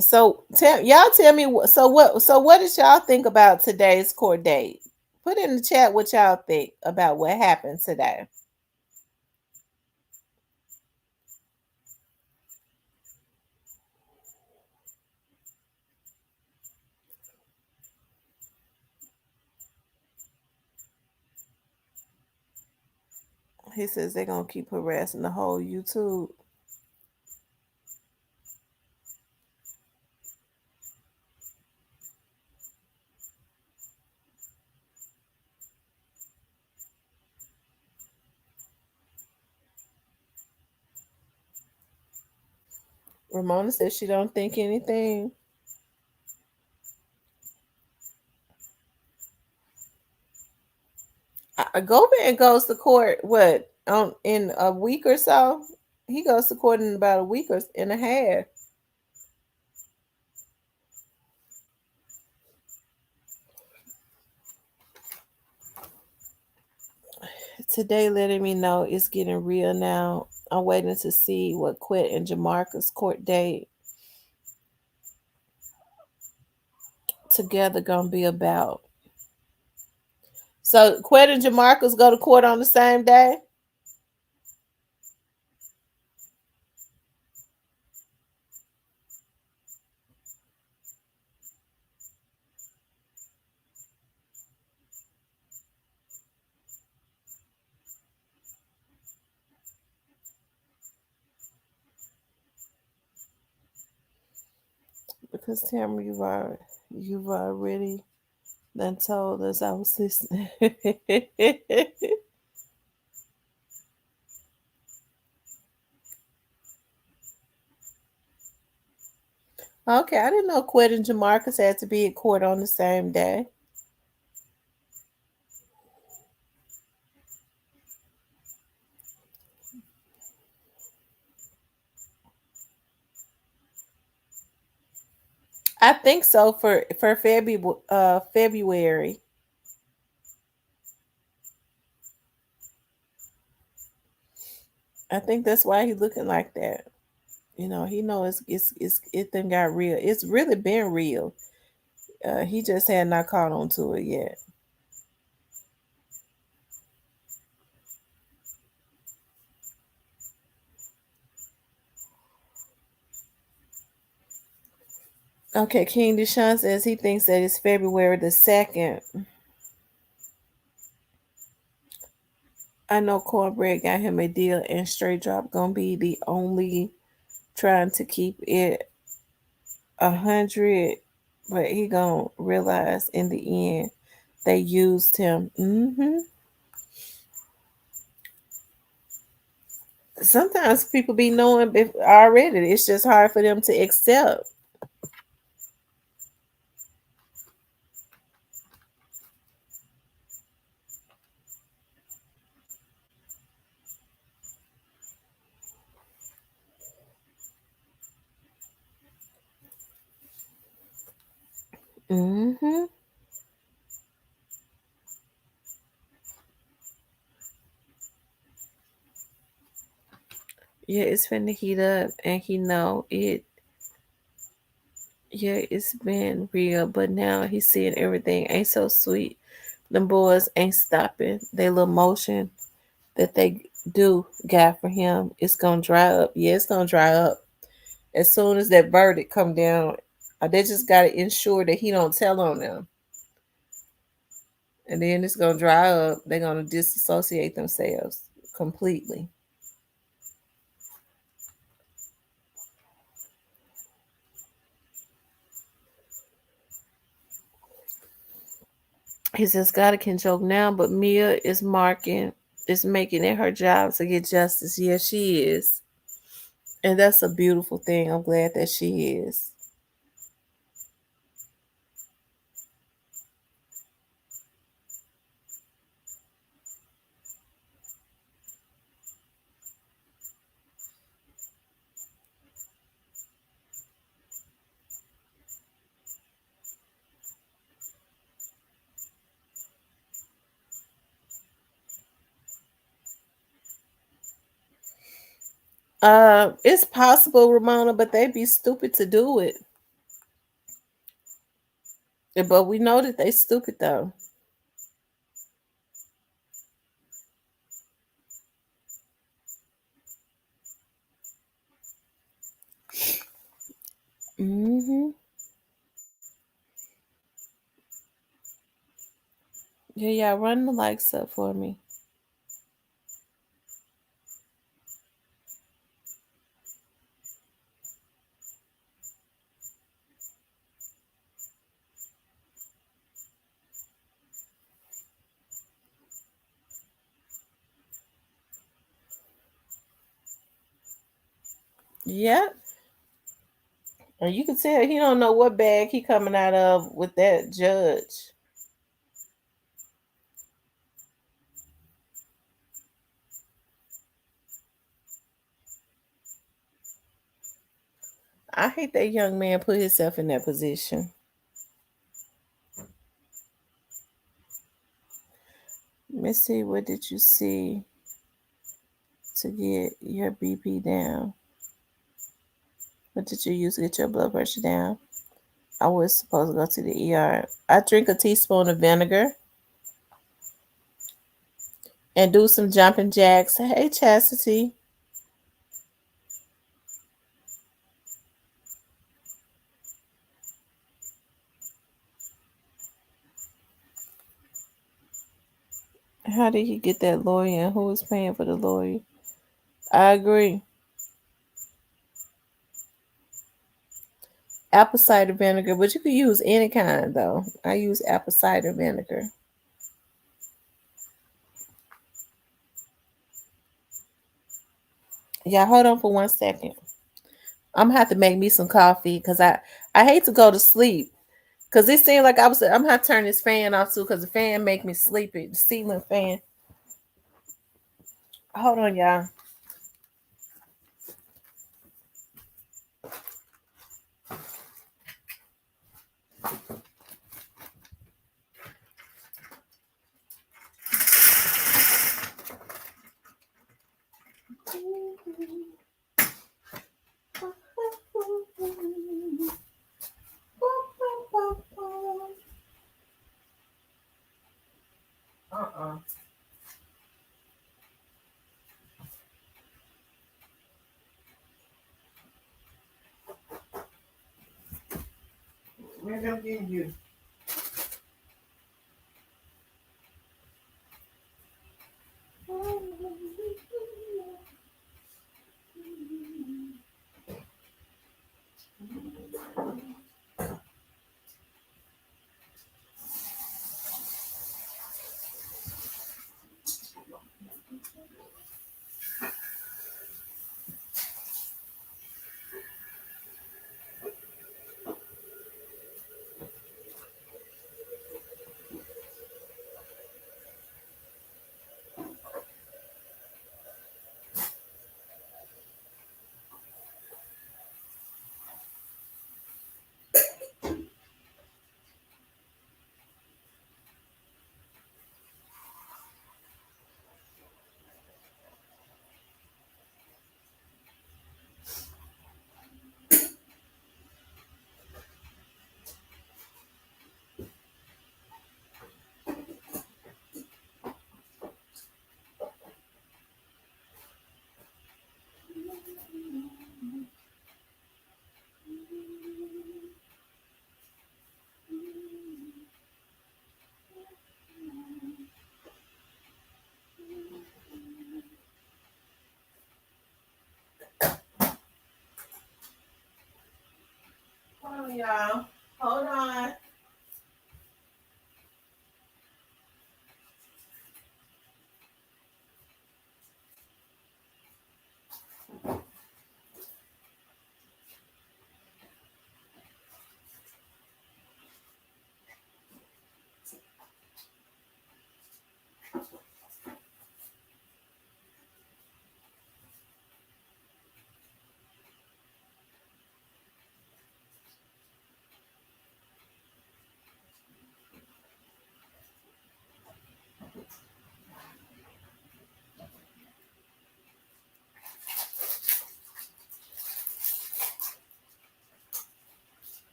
So tell me what did y'all think about today's court date? Put in the chat what y'all think about what happened today. He says they're gonna keep harassing the whole YouTube. Ramona says she don't think anything. Govan goes to court what on in a week or so. He goes to court in about a week or and a half. Today letting me know it's getting real now. I'm waiting to see what Quet and Jamarcus court date together gonna be about. So Quet and Jamarcus go to court on the same day. Because Tamara, you've already done told us I was listening. Okay, I didn't know Quet and Jamarcus had to be at court on the same day. I think so for February. I think that's why he's looking like that. You know, he knows it then got real. It's really been real. He just had not caught on to it yet. Okay, King Deshaun says he thinks that it's February the 2nd. I know Cornbread got him a deal, and Straight Drop gonna be the only trying to keep it 100, but he gonna realize in the end they used him. Sometimes people be knowing already. It's just hard for them to accept. hmm Yeah, it's finna heat up, and he know it. Yeah, it's been real, but now he's seeing everything ain't so sweet. Them boys ain't stopping. They little motion that they do got for him, it's gonna dry up. Yeah, it's gonna dry up as soon as that verdict come down. They just gotta ensure that he don't tell on them, and then it's gonna dry up. They're gonna disassociate themselves completely. He says Scotty can joke now, but Mia is making it her job to get justice. Yeah, she is. And that's a beautiful thing. I'm glad that she is. It's possible, Ramona, but they'd be stupid to do it. But we know that they stupid though. hmm Yeah, yeah, run the likes up for me. Yep. And you can tell he don't know what bag he coming out of with that judge. I hate that young man put himself in that position. Let me see, what did you see to get your BP down? What did you use to get your blood pressure down? I was supposed to go to the ER. I drink a teaspoon of vinegar and do some jumping jacks. Hey, Chastity. How did he get that lawyer and who was paying for the lawyer? I agree. Apple cider vinegar, but you could use any kind though. I use apple cider vinegar. Yeah, hold on for 1 second. I'm gonna have to make me some coffee because I hate to go to sleep because it seemed like I'm gonna have to turn this fan off too because the fan make me sleepy. The ceiling fan. Hold on, y'all. Uh-uh. Where them getting you? Hold on, y'all. Hold on.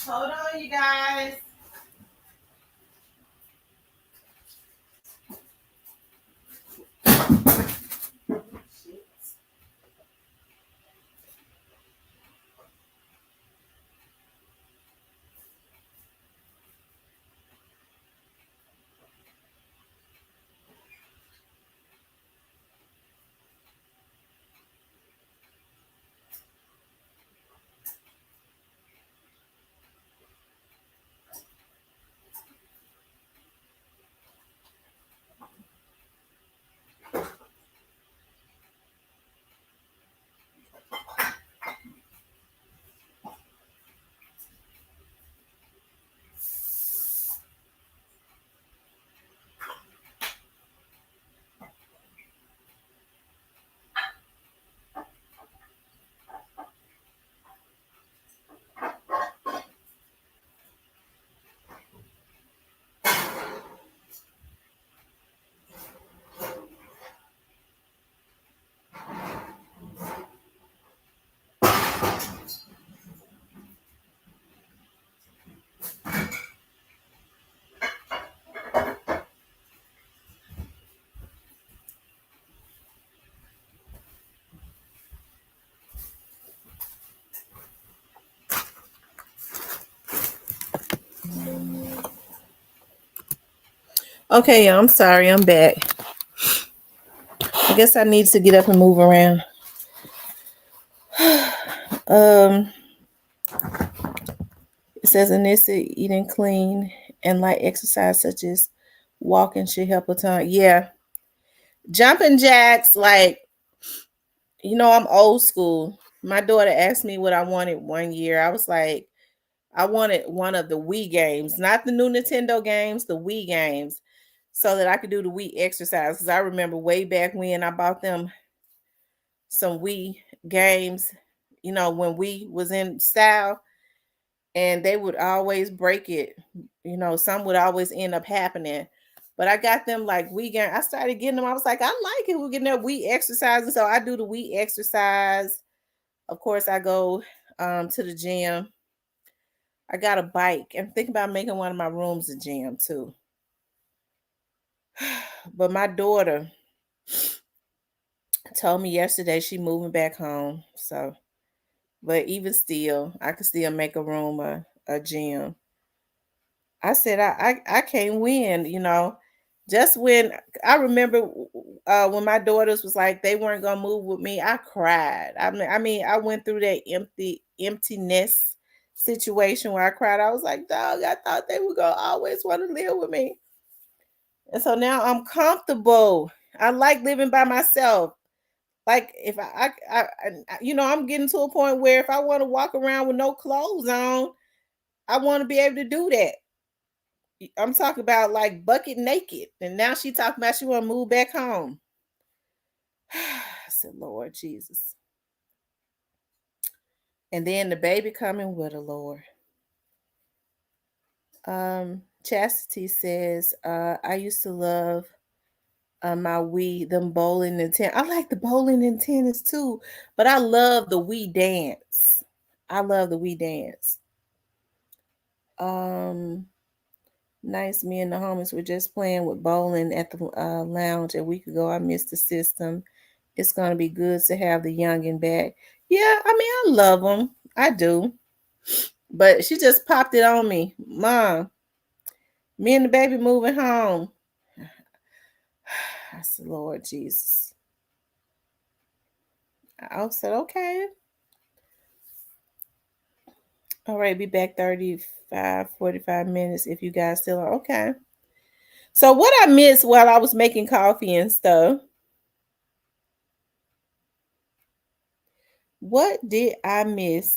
Hold on, you guys. Okay, yeah, I'm sorry. I'm back. I guess I need to get up and move around. Um, it says Anissa eating clean and light exercise such as walking should help a ton. Yeah, Jumping jacks, like, I'm old school. My daughter asked me what I wanted one year. I was like, I wanted one of the Wii games, not the new Nintendo games, the Wii games, so that I could do the Wii exercise. Because I remember way back when I bought them some Wii games, when Wii was in style, and they would always break it. Some would always end up happening. But I got them like Wii game. I started getting them. I was like, I like it. We're getting that Wii exercise. And so I do the Wii exercise. Of course, I go to the gym. I got a bike. I'm thinking about making one of my rooms a gym too. But my daughter told me yesterday she moving back home. So, but even still, I could still make a room a gym. I said I can't win. Just when I remember when my daughters was like they weren't gonna move with me, I cried. I mean, I went through that emptiness situation where I cried. I was like, dog, I thought they were gonna always want to live with me. And so now I'm comfortable. I like living by myself. Like if I'm getting to a point where if I want to walk around with no clothes on, I want to be able to do that. I'm talking about like bucket naked. And now she talking about she want to move back home. I said, Lord Jesus. And then the baby coming with her, Lord. Chastity says, I used to love my Wii, them bowling and tennis. I like the bowling and tennis too, but I love the Wii dance. I love the Wii dance. Nice. Me and the homies were just playing with bowling at the lounge a week ago. I missed the system. It's gonna be good to have the youngin back. Yeah, I mean, I love them. I do. But she just popped it on me, Mom. Me and the baby moving home. I said, Lord Jesus. I said, okay. All right, be back 35, 45 minutes if you guys still are. Okay. So what I missed while I was making coffee and stuff, what did I miss?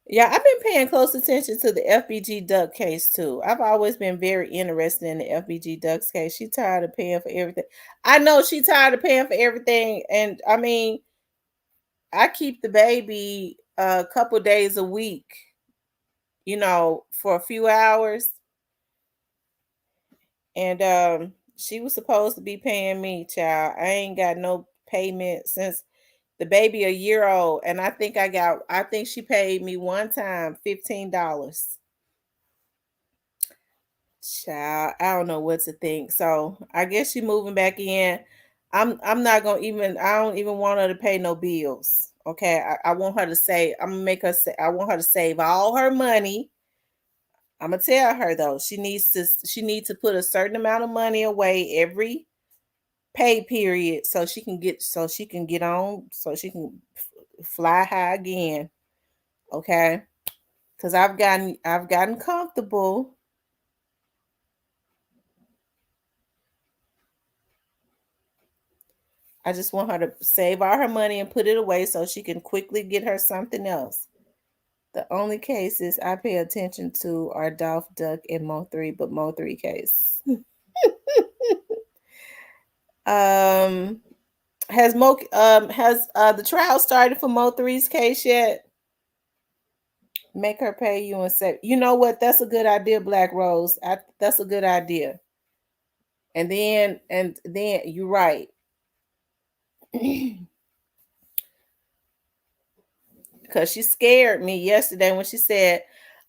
Yeah, I've been paying close attention to the FBG Duck case too. I've always been very interested in the FBG Ducks case. She tired of paying for everything. I know she tired of paying for everything, and I mean, I keep the baby a couple days a week, for a few hours, and she was supposed to be paying me, child. I ain't got no payment since the baby a year old, and I think she paid me one time $15. Child, I don't know what to think. So I guess she moving back in. I'm not gonna even I don't even want her to pay no bills. Okay. I want her to save. I'm gonna make her say I want her to save all her money. I'm gonna tell her though, she needs to put a certain amount of money away every pay period so she can get on, so she can fly high again. Okay. Because I've gotten comfortable. I just want her to save all her money and put it away so she can quickly get her something else. The only cases I pay attention to are Dolph, Duck, and Mo3, but Mo3 case. um, has the trial started for Mo3's case yet? Make her pay you and say, you know what? That's a good idea, Black Rose. That's a good idea. And then you're right. Because she scared me yesterday when she said,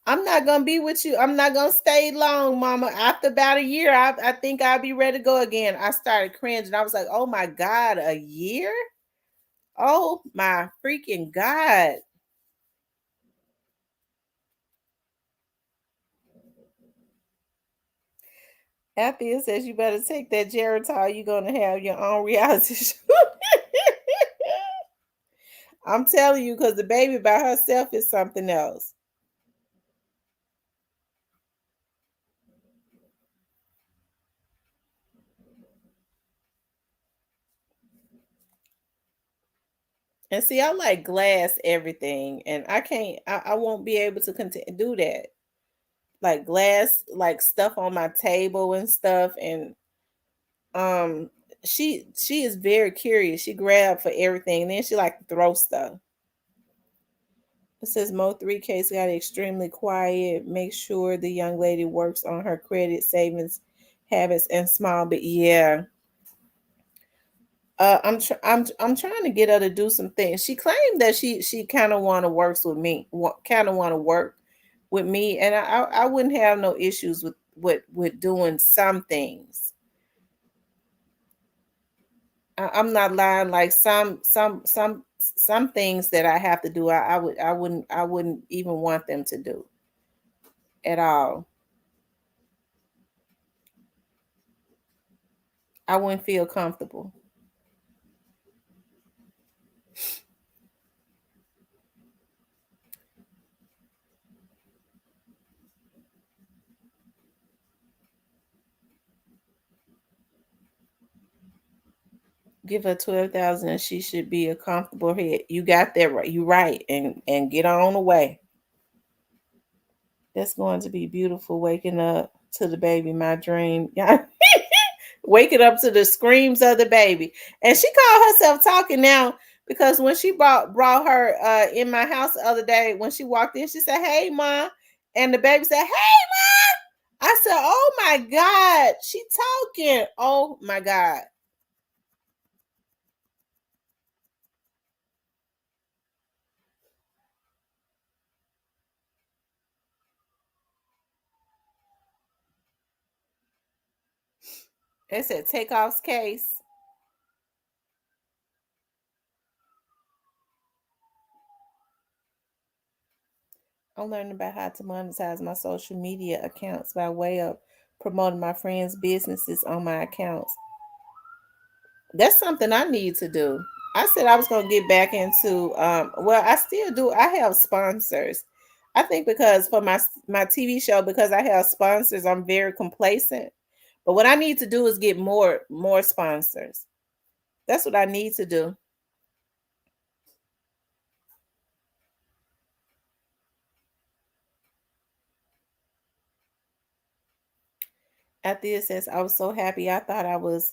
I'm not gonna be with you. I'm not gonna stay long, Mama. After about a year, I think I'll be ready to go again. I started cringing. I was like, oh my God, a year? Oh my freaking God. Althea says you better take that Geritol. You're gonna have your own reality show. I'm telling you, because the baby by herself is something else. And see, I like glass everything, and I can't. I won't be able to do that. Like glass, like stuff on my table and stuff, and um, she is very curious. She grabbed for everything, and then she like to throw stuff. It says Mo 3K's got extremely quiet. Make sure the young lady works on her credit savings habits and small. But yeah, I'm trying to get her to do some things. She claimed that she kind of want to works with me, kind of want to work with me, and I wouldn't have no issues with doing some things. I'm not lying. Like some things that I have to do, I wouldn't even want them to do at all. I wouldn't feel comfortable. Give her 12,000, and she should be a comfortable head. You got that right. You right, and get on the way. That's going to be beautiful. Waking up to the baby, my dream. Yeah, waking up to the screams of the baby, and she called herself talking now because when she brought her in my house the other day, when she walked in, she said, "Hey, mom," and the baby said, "Hey." I said, "Oh my God, she talking. Oh my God." They said Takeoff's case. I'm learning about how to monetize my social media accounts by way of promoting my friends' businesses on my accounts. That's something I need to do. I said I was going to get back into well, I still do. I have sponsors. I think because for my TV show, because I have sponsors, I'm very complacent. But what I need to do is get more sponsors. That's what I need to do. After it says I was so happy, I thought I was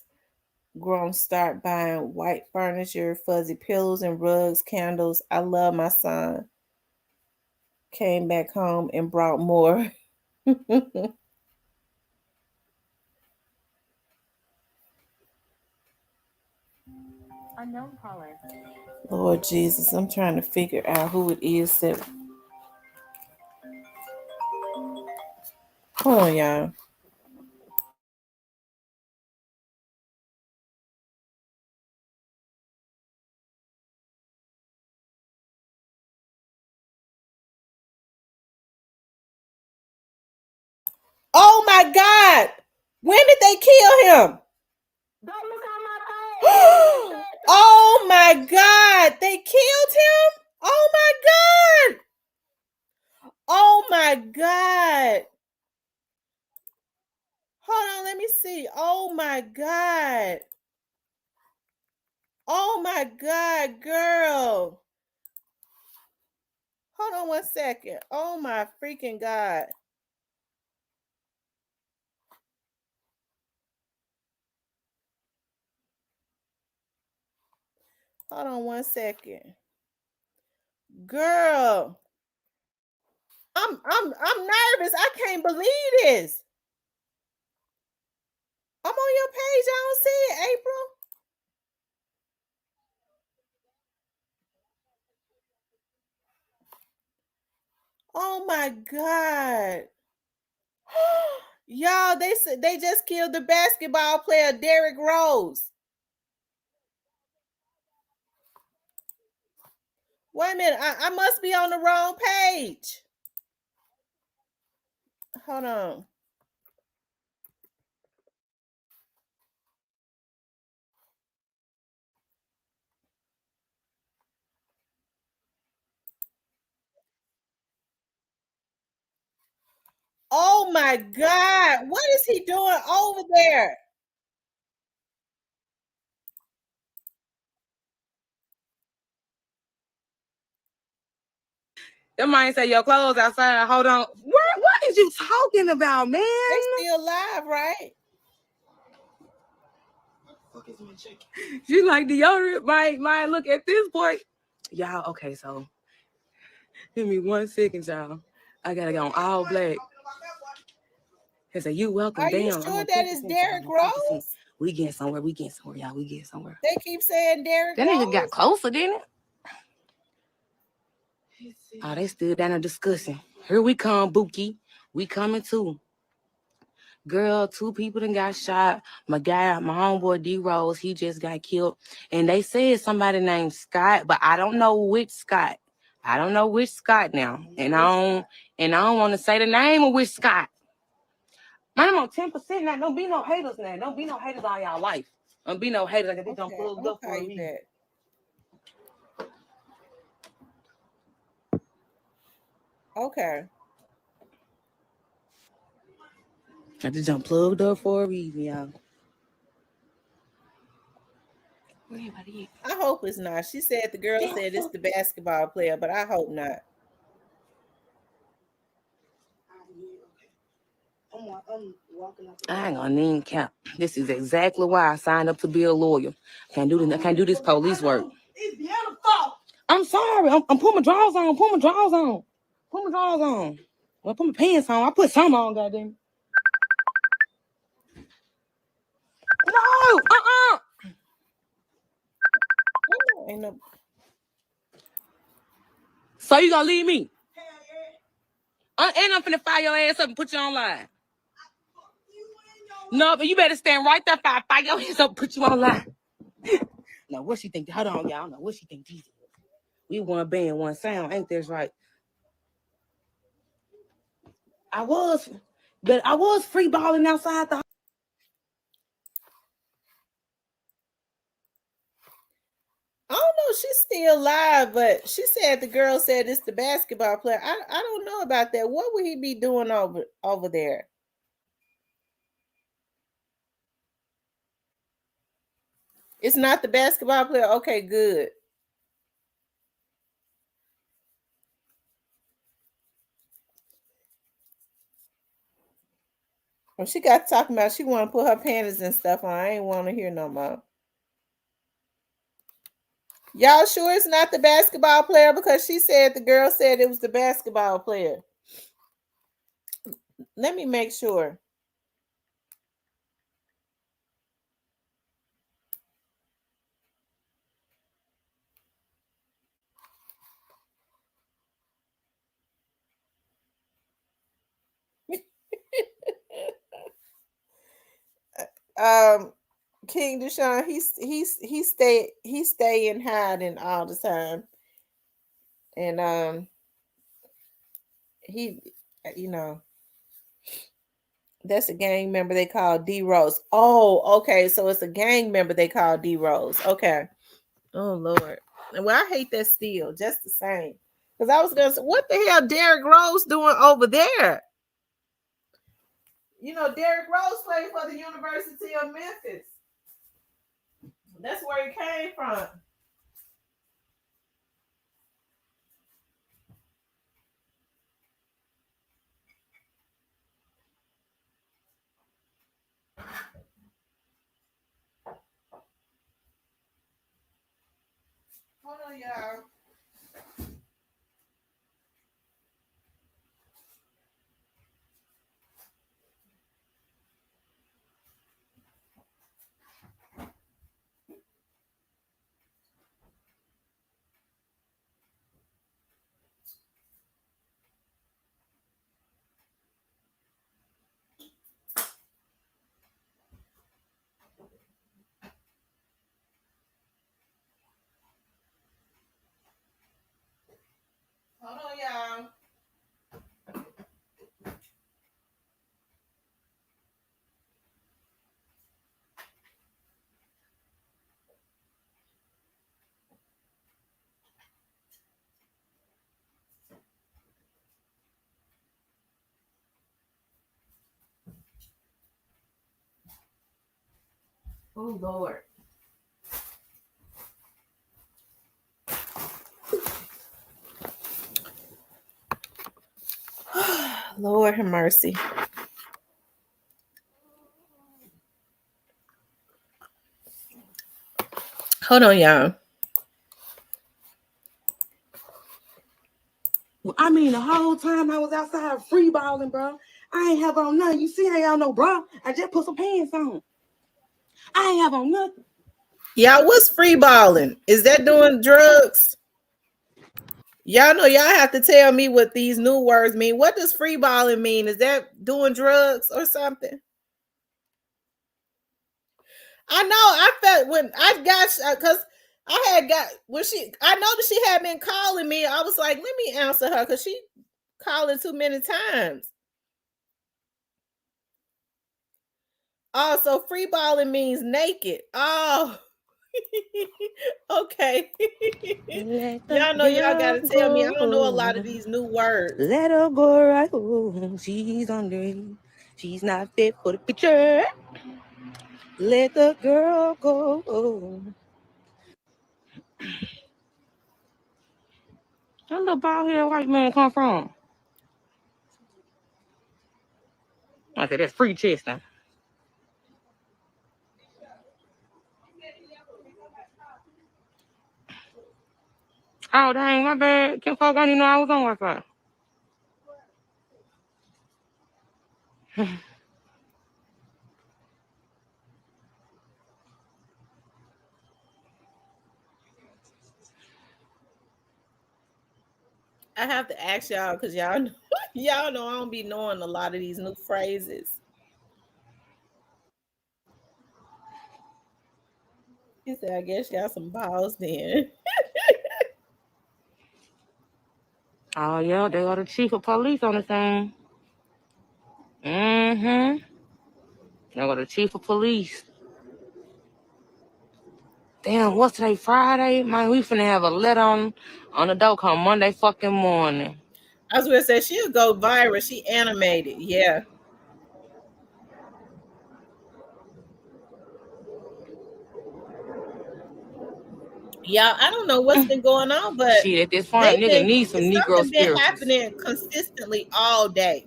grown, start buying white furniture, fuzzy pillows and rugs, candles. I love my son. Came back home and brought more. Unknown caller. Lord Jesus, I'm trying to figure out who it is that. Hold on, y'all. Oh my God! When did they kill him? Don't look on my page. Oh my God! They killed him? Oh my God! Oh my God! Hold on, let me see. Oh my God! Oh my God, girl. Hold on one second. Oh my freaking God. Hold on one second. Girl. I'm nervous. I can't believe this. I'm on your page. I don't see it, April. Oh my God. Y'all, they said they just killed the basketball player Derrick Rose. Wait a minute. I must be on the wrong page. Hold on. Oh my God. What is he doing over there? That might say your clothes outside. Hold on. What is you talking about, man? They still alive, right? She's like deodorant might look at this point. Y'all, okay, so give me 1 second, y'all. I gotta go on all black. He said, you welcome. Are you Damn, sure that is Derrick Rose? We getting somewhere, y'all. We getting somewhere. They keep saying Derrick That Rose. nigga got closer, didn't it? Oh, they still down there discussing. Here we come, Bookie. We coming too. Girl, 2 people done got shot. My homeboy D Rose, he just got killed. And they said somebody named Scott, but I don't know which Scott. I don't know which Scott now. And I don't want to say the name of which Scott. Man, I'm on 10% now. Don't be no haters now. Don't be no haters all y'all life. Don't be no haters like they don't pull up for me. Okay. I just done plugged up for a reason, y'all. I hope it's not. She said the girl said it's the basketball player, but I hope not. I ain't gonna name cap. This is exactly why I signed up to be a lawyer. Can't do this police work. It's beautiful. I'm sorry. I'm putting my drawers on. Put my drawers on. Well, put my pants on. I put some on, goddamn. No. Ain't no. So you gonna leave me? And I'm finna fire your ass up and put you online. No, but you better stand right there. Fire your ass up and put you online. Now, what she think? Hold on, y'all. Know what she think? Jesus. We one band, one sound. Ain't this right? I was free balling outside the. I don't know. She's still alive, but she said the girl said it's the basketball player. I don't know about that. What would he be doing over there? It's not the basketball player. Okay, good. When she got talking about she want to put her panties and stuff on, I ain't want to hear no more. Y'all sure it's not the basketball player? Because she said the girl said it was the basketball player. Let me make sure. King Deshaun, he stay in hiding all the time, and he, that's a gang member they call D Rose. Oh, okay, so it's a gang member they call D Rose. Okay. Oh Lord, well I hate that still, just the same. Because I was gonna say, what the hell Derrick Rose doing over there? Derrick Rose played for the University of Memphis. That's where he came from. Hold on, y'all. Hold on, y'all. Oh Lord. Lord have mercy. Hold on, y'all. I mean, the whole time I was outside free balling, bro. I ain't have on nothing. You see, I ain't have no bra. I just put some pants on. I ain't have on nothing. Y'all, what's free balling? Is that doing drugs? Y'all know y'all have to tell me what these new words mean. What does free balling mean? Is that doing drugs or something? I know. I felt when I got because I had got when she. I know that she had been calling me. I was like, let me answer her because she calling too many times. Oh, so free balling means naked. Oh, okay. Let the Y'all know y'all girl gotta tell me. I don't know a go. lot of these new words. Let her go right home. She's under. She's not fit for the picture. Let the girl go. Where the bald head white man come from? I said that's free chesting. Oh dang, my bad. Kim folk, I didn't know I was on Wi-Fi. I have to ask y'all because y'all know, y'all know I don't be knowing a lot of these new phrases. He said, I guess y'all some balls then. Oh yeah, they got the chief of police on the scene. Mm-hmm. They got the chief of police. Damn, what's today? Friday? Man, we finna have a letter on the door come Monday fucking morning. I was gonna say she'll go viral. She animated, yeah. Yeah, I don't know what's been going on, but Shit, at this point, nigga need some it's Negro something been spirituals. happening consistently all day.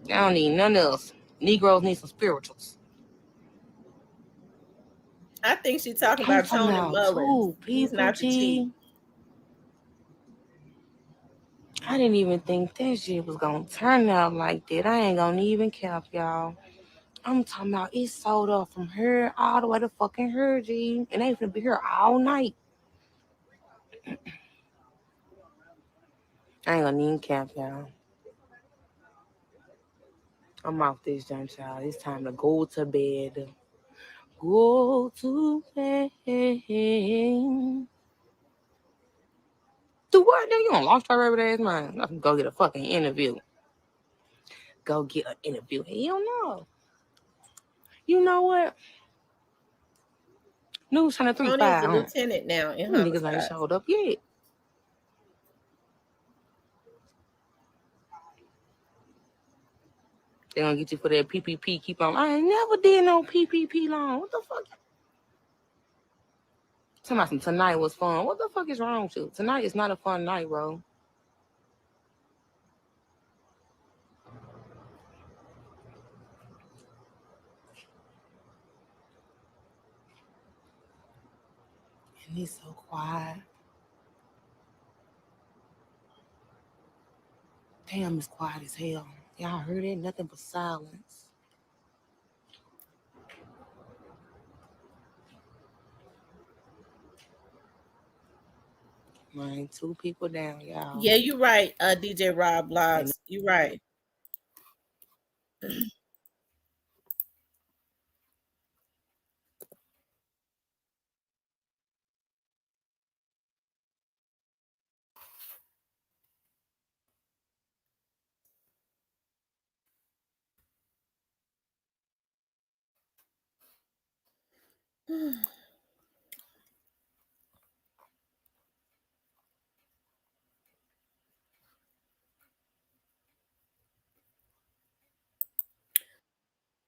I don't need none else. Negroes need some spirituals. I think she's talking I'm about talking Tony about Mullins. two He's people, not the chief. G. I didn't even think that shit was gonna turn out like that. I ain't gonna even cap, y'all. I'm talking about it sold up from here all the way to fucking her, G. And they finna be here all night. I ain't gonna even cap, y'all. I'm off this jump, child. It's time to go to bed. Go to bed. Do what? Then you don't lost your rabbit ass mind. I can go get a fucking interview. Go get an interview. Hell no. You know what? News Channel 3 Tony is 5, a huh? lieutenant now in Them niggas ain't homicide. showed up yet. They gonna get you for that PPP. Keep on. I ain't never did no PPP loan. What the fuck? Tonight was fun. What the fuck is wrong with you? Tonight is not a fun night, bro. And it's so quiet. Damn, it's quiet as hell. Y'all heard it? Nothing but silence. Man, two people down, y'all. Yeah, you're right, DJ Rob And Blogs. You're right.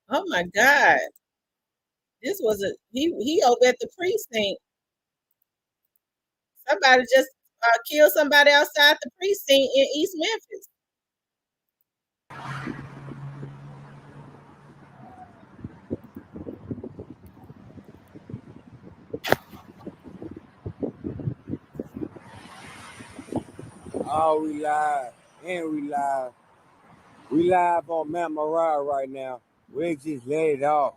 Oh my God. This was he over at the precinct. Somebody just killed somebody outside the precinct in East Memphis. Oh, we live. And we live. We live on Mount Moriah right now. We just let it off.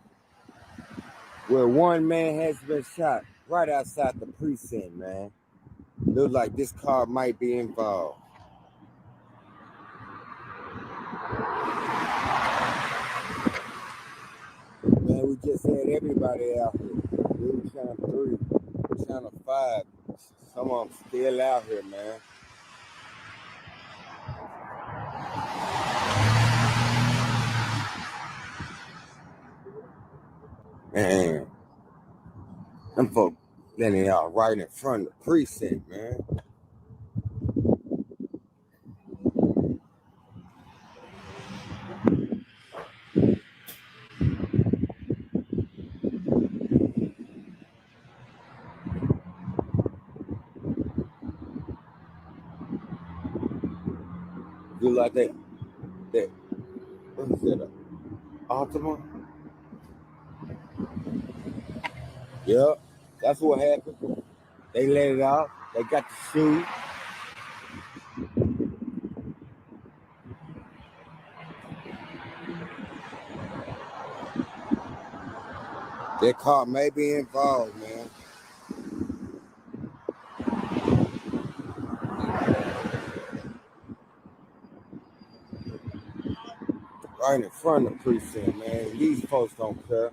Where one man has been shot right outside the precinct, man. Looks like this car might be involved. Man, we just had everybody out here. Dude, Channel 3, Channel 5. Some of them still out here, man. Man, them folks letting y'all right in front of the precinct, man. Do like that, what is that, Altima? Yep, that's what happened. They let it out. They got the shoe. That car may be involved, man. Right in front of the precinct, man. These folks don't care.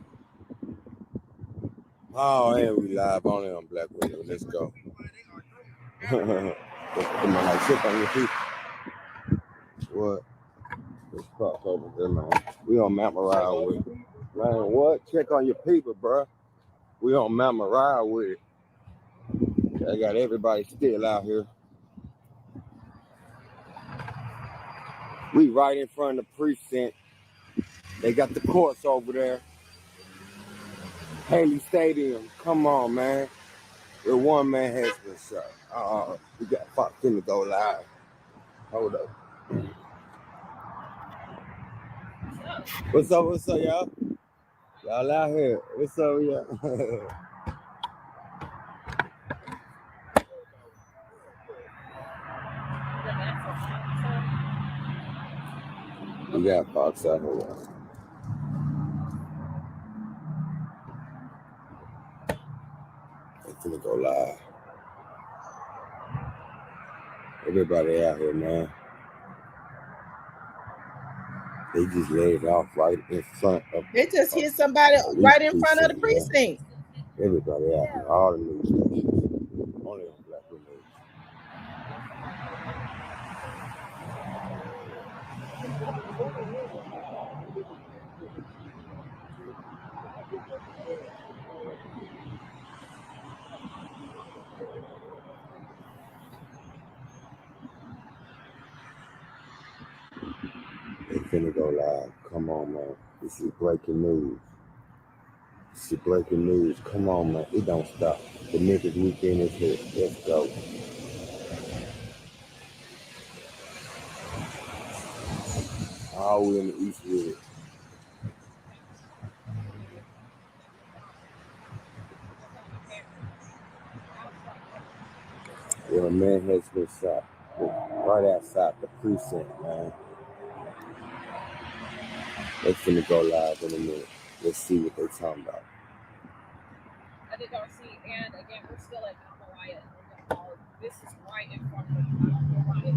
Oh, and we live only on Black Window. Let's go. Come on, like shit on your feet. What? Let's cross over there, man. We on Mount Moriah with it. Man, what? Check on your people, bro. We on Mount Moriah with it. I got everybody still out here. We right in front of the precinct. They got the courts over there. Haley Stadium. Come on, man. Where one man has been shot. We got fucked in to go live. Hold up. What's up, y'all? Y'all out here. What's up, y'all? We got Fox out here, y'all. They finna go live. Everybody out here, man. They just laid it off right in front of. They just hit somebody right in front of the precinct. Everybody out here, all the news stations, only on Black News. They finna go live. Come on, man. This is breaking news. This is breaking news. Come on, man. It don't stop. The Memphis weekend is here. Let's go. All we in the East with it. Well, a man has been shot right outside the precinct, man. They finna go live in a minute. Let's see what they talking about. I did not see, and again, we're still at Mount Moriah and Lincoln Hall. This is right in front of Mount Moriah.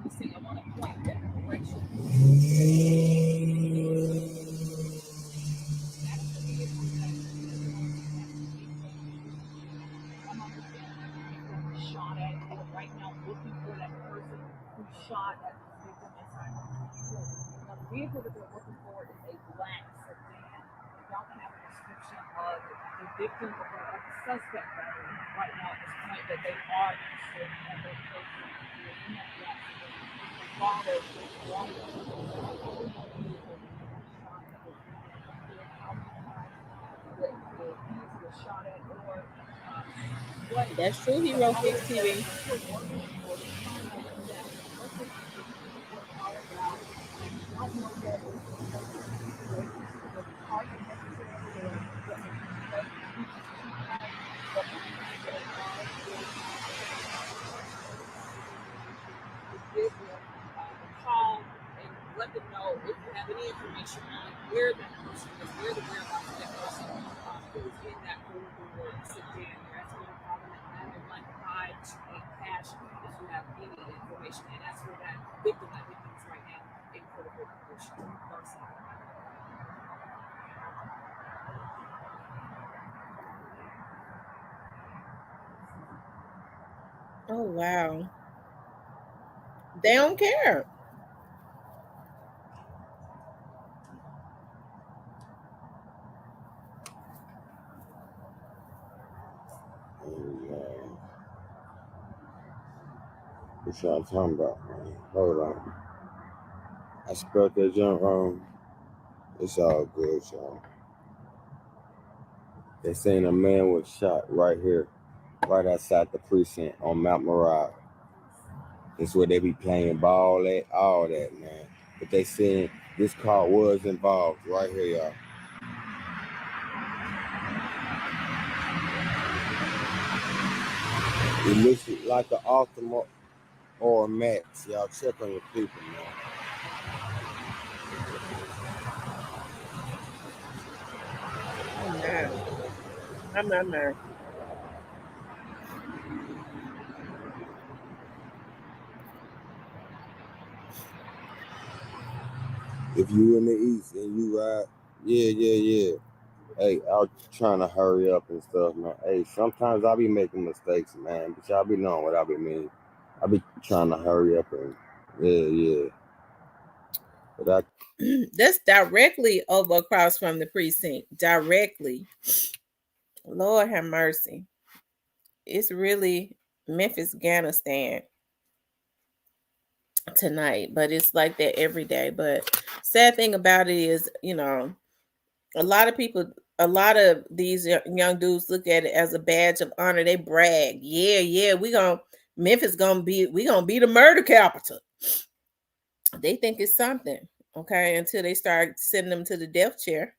You see, I want to point in the direction. Shot at. We are right now looking for that person who shot at the victim inside the vehicle. Now, the vehicle that they're looking for is a black sedan. They don't have a description of the victim or the suspect right now at this point, but they are interested in that location. In that black sedan. They followed along the vehicle shot at the shot at or That's true, Hero Fix TV. any information on where that person is, where the whereabouts of that person who is in that four-door sedan. That's going to call them at 911 cash if you have any information. And as for that victim is right now in critical condition. Darcy. Oh wow. They don't care. And, what y'all talking about, man? Hold on. I spelled that junk wrong. It's all good, y'all. They saying a man was shot right here, right outside the precinct on Mount Morale. That's where they be playing ball at, all that, man. But they saying this car was involved right here, y'all. It looks like an Optima or a Max. Y'all check on your people, man. Oh man. My. If you in the East and you ride, yeah. Hey, I was trying to hurry up and stuff, man. Hey, sometimes I be making mistakes, man. But y'all be knowing what I be mean. I be trying to hurry up and yeah. But That's directly over across from the precinct. Directly. Lord have mercy. It's really Memphis Afghanistan tonight, but it's like that every day. But sad thing about it is, a lot of people, a lot of these young dudes look at it as a badge of honor. They brag, yeah, Memphis we gonna be the murder capital. They think it's something, okay, until they start sending them to the death chair.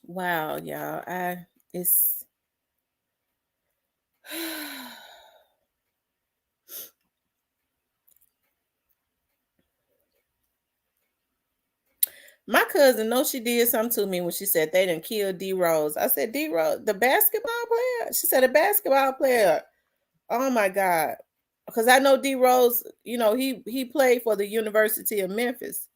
Wow, y'all. It's my cousin knows she did something to me when she said they didn't kill D Rose. I said, D Rose, the basketball player? She said, a basketball player. Oh my God. Because I know D Rose, he played for the University of Memphis.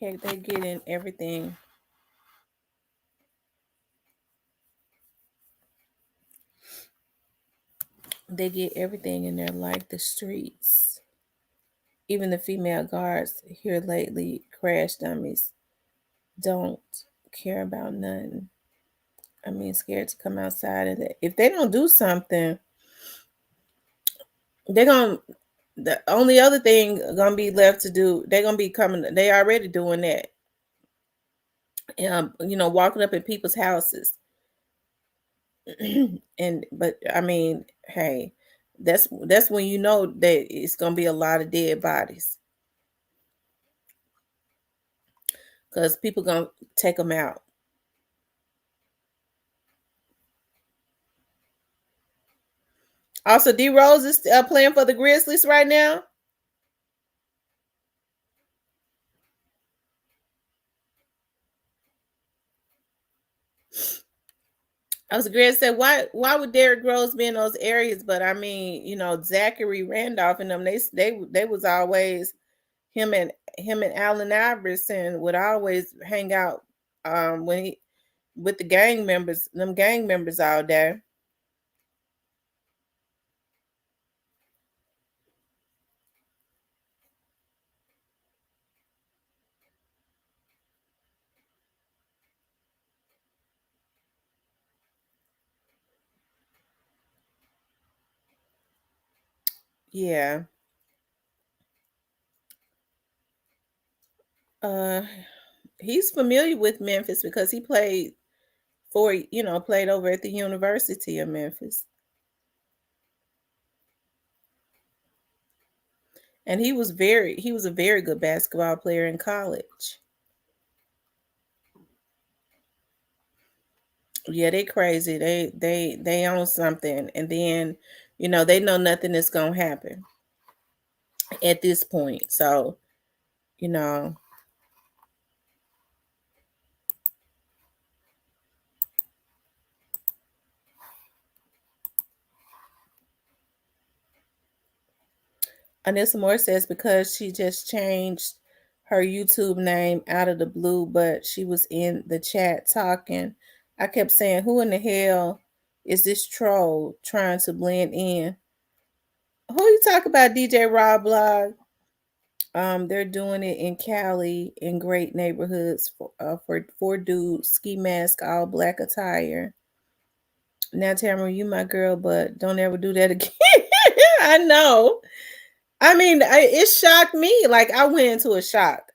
Heck, they get in everything. They get everything in there, like the streets. Even the female guards here lately, crash dummies, don't care about nothing. I mean, scared to come outside. And if they don't do something, they're going to, the only other thing gonna be left to do, they're gonna be coming, they already doing that. Walking up in people's houses. But I mean, hey, that's when you know that it's gonna be a lot of dead bodies. Because people gonna take them out. Also, D Rose is playing for the Grizzlies right now. I was going to say why would Derrick Rose be in those areas? But I mean, Zachary Randolph and them, they was always him and Allen Iverson would always hang out when he with the gang members, them gang members all day. Yeah. Uh he's familiar with Memphis because he played over at the University of Memphis. And he was a very good basketball player in college. Yeah, they crazy. They own something, and then they know nothing is gonna happen at this point. So you know, Anissa Moore says because she just changed her YouTube name out of the blue, but she was in the chat talking. I kept saying, "Who in the hell is this troll trying to blend in?" Who you talk about, DJ Rob Blog? They're doing it in Cali in great neighborhoods for four dudes, ski mask, all black attire. Now, Tamara, you my girl, but don't ever do that again. I know. I mean, it shocked me. Like I went into a shock.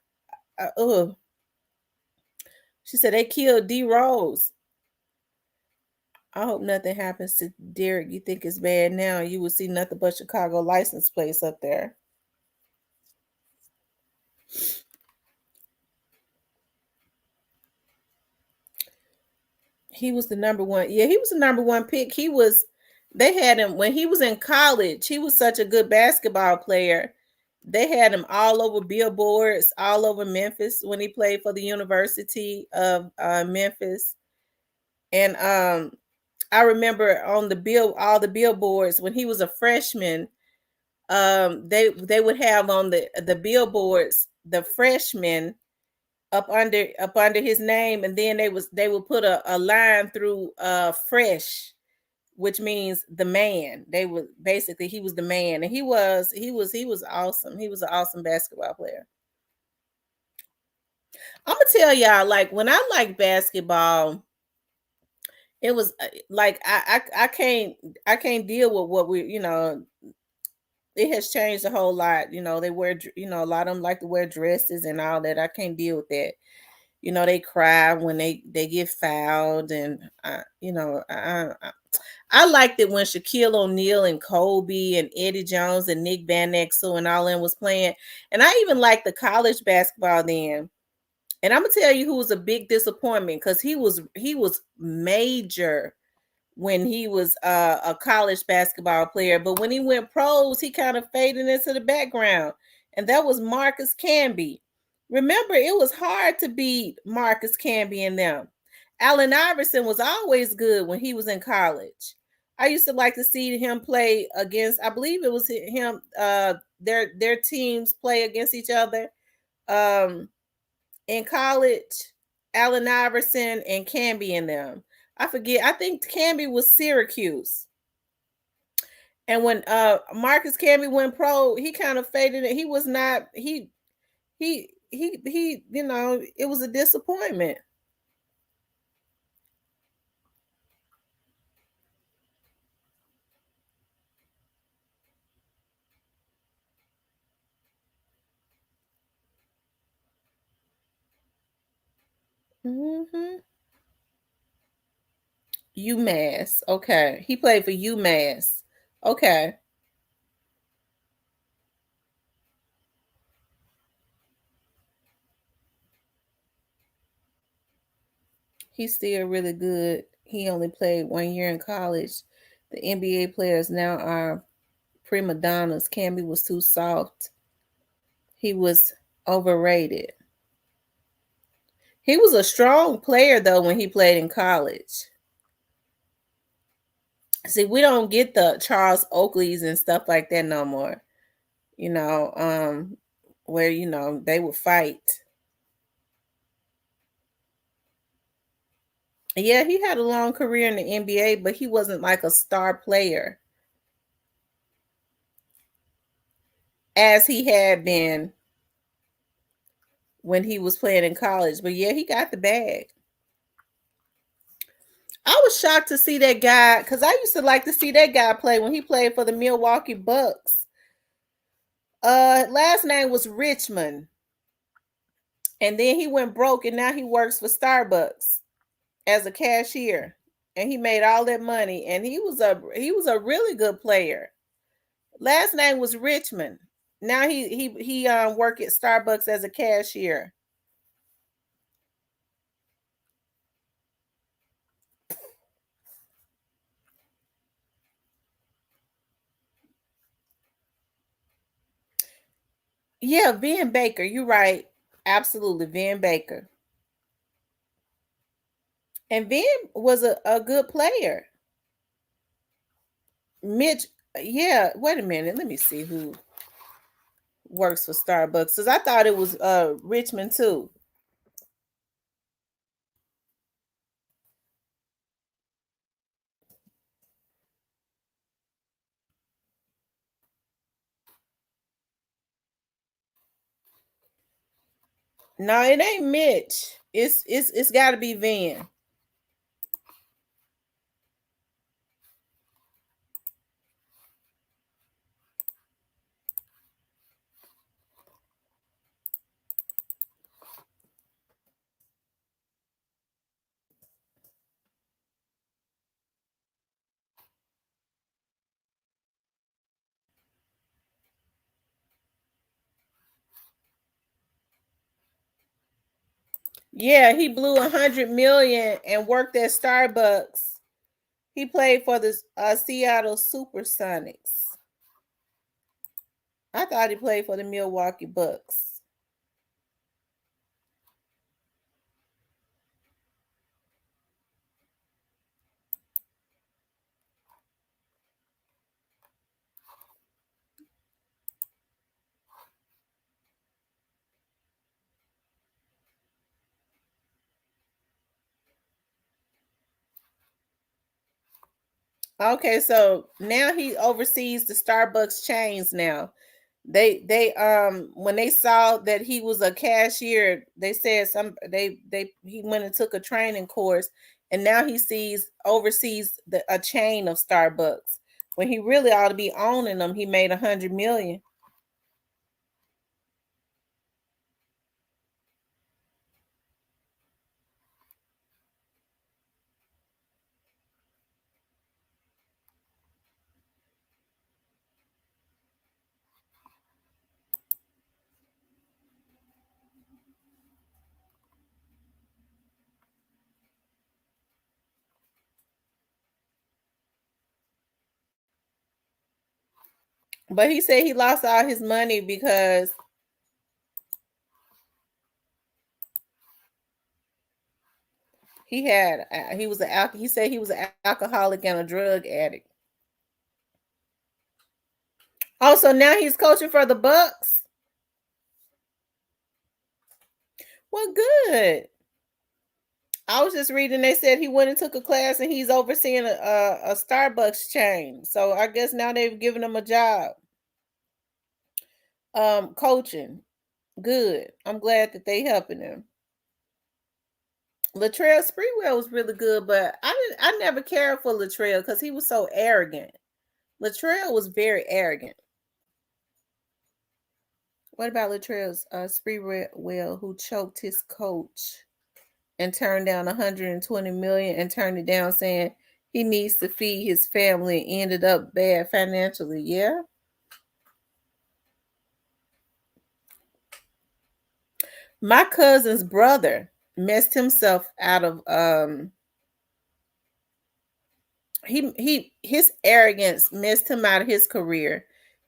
She said they killed D Rose. I hope nothing happens to Derek. You think it's bad now? You will see nothing but Chicago license plates up there. He was the number one. Yeah, he was the number one pick. They had him when he was in college. He was such a good basketball player. They had him all over billboards, all over Memphis when he played for the University of Memphis. And I remember on all the billboards when he was a freshman. They would have on the billboards the freshman up under his name, and then they would put a line through fresh, which means the man. They would basically he was the man, and he was awesome. He was an awesome basketball player. I'm gonna tell y'all, like when I like basketball, it was like I can't deal with what it has changed a whole lot. They wear a lot of them like to wear dresses and all that. I can't deal with that. They cry when they get fouled, and I liked it when Shaquille O'Neal and Kobe and Eddie Jones and Nick Van Exel and all them was playing, and I even liked the college basketball then. And I'm gonna tell you who was a big disappointment because he was major when he was a college basketball player, but when he went pros, he kind of faded into the background, and that was Marcus Camby. Remember, it was hard to beat Marcus Camby and them. Allen Iverson was always good when he was in college. I used to like to see him play against. I believe it was him. Their teams play against each other. Um, in college, Allen Iverson and Camby and them. I forget. I think Camby was Syracuse. And when Marcus Camby went pro, he kind of faded. He was not he it was a disappointment. Mm-hmm. UMass. Okay. He played for UMass. Okay. He's still really good. He only played 1 year in college. The NBA players now are prima donnas. Camby was too soft. He was overrated. He was a strong player though when he played in college. See, we don't get the Charles Oakleys and stuff like that no more. You know, where they would fight. Yeah, he had a long career in the NBA, but he wasn't like a star player as he had been when he was playing in college. But yeah, he got the bag. I was shocked to see that guy because I used to like to see that guy play when he played for the Milwaukee Bucks. Last name was Richmond, and then he went broke, and now he works for Starbucks as a cashier, and he made all that money, and he was a really good player. Last name was Richmond. Now he work at Starbucks as a cashier. Yeah, Van Baker. You're right. Absolutely, Van Baker. And Van was a good player. Mitch, yeah. Wait a minute. Let me see who works for Starbucks. Because I thought it was Richmond too. No, it ain't Mitch. It's got to be Van. Yeah, he blew 100 million and worked at Starbucks. He played for the Seattle Supersonics. I thought he played for the Milwaukee Bucks. Okay, so now he oversees the Starbucks chains now. They when they saw that he was a cashier, they said they he went and took a training course, and now he oversees a chain of Starbucks. When he really ought to be owning them, he made 100 million. But he said he lost all his money because he said he was an alcoholic and a drug addict. Also, now he's coaching for the Bucks. Well, good. I was just reading. They said he went and took a class, and he's overseeing a Starbucks chain. So I guess now they've given him a job, coaching. Good. I'm glad that they helping him. Latrell Sprewell was really good, but I never cared for Latrell because he was so arrogant. Latrell was very arrogant. What about Latrell's Sprewell, who choked his coach and turned down 120 million and turned it down, saying he needs to feed his family and ended up bad financially? Yeah. My cousin's brother messed himself out of his arrogance messed him out of his career.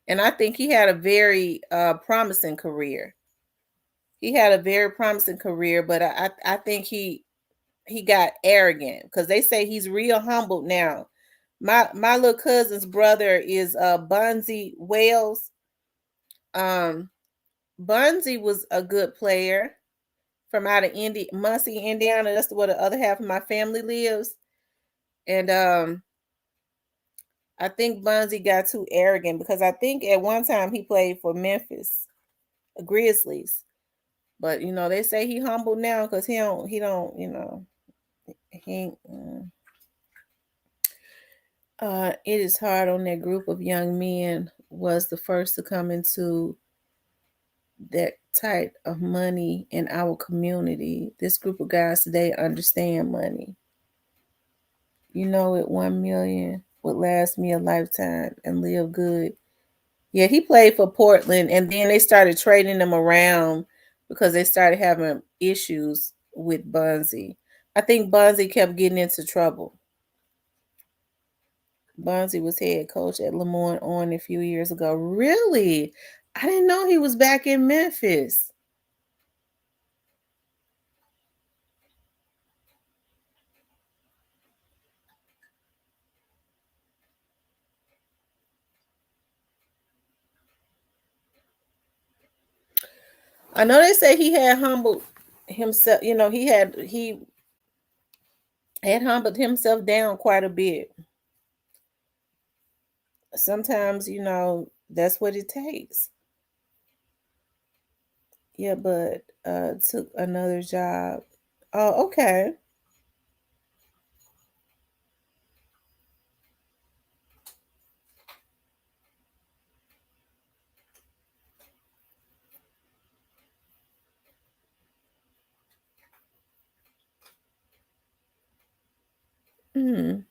And I think he had a very promising career. He had a very promising career, but I think he got arrogant because they say he's real humbled now. My little cousin's brother is Bunzy Wells. Um, Bunzy was a good player from out of Muncie, Indiana. That's where the other half of my family lives. And I think Bunzy got too arrogant because I think at one time he played for Memphis Grizzlies. But they say he humble now because he don't he ain't, it is hard on that group of young men was the first to come into that type of money in our community. This group of guys today understand money. At 1 million would last me a lifetime and live good. Yeah, he played for Portland, and then they started trading him around because they started having issues with Bunzy. I think Bunzy kept getting into trouble. Bunzy was head coach at Lemoyne on a few years ago. Really? I didn't know he was back in Memphis. I know they say he had humbled himself. He had humbled himself down quite a bit. Sometimes, that's what it takes. Yeah, but took another job. Oh, okay. Mm,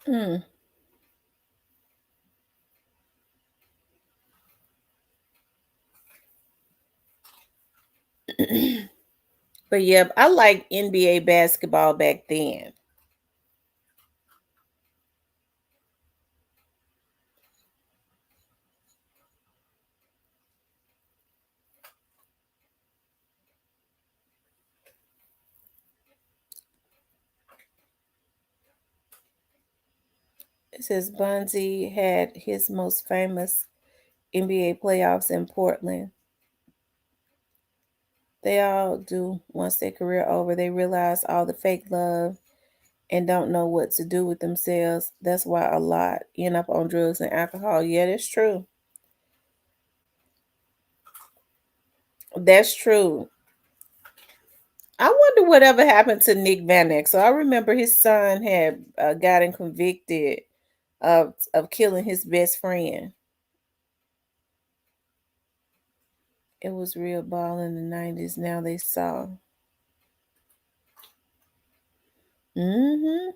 mm. But yeah, I like NBA basketball back then. It says Bunzy had his most famous NBA playoffs in Portland. They all do once their career over. They realize all the fake love and don't know what to do with themselves. That's why a lot end up on drugs and alcohol. Yeah, that's true. That's true. I wonder whatever happened to Nick Van Exel. So I remember his son had gotten convicted of killing his best friend. It was real ball in the 90s. Now they saw. Hmm.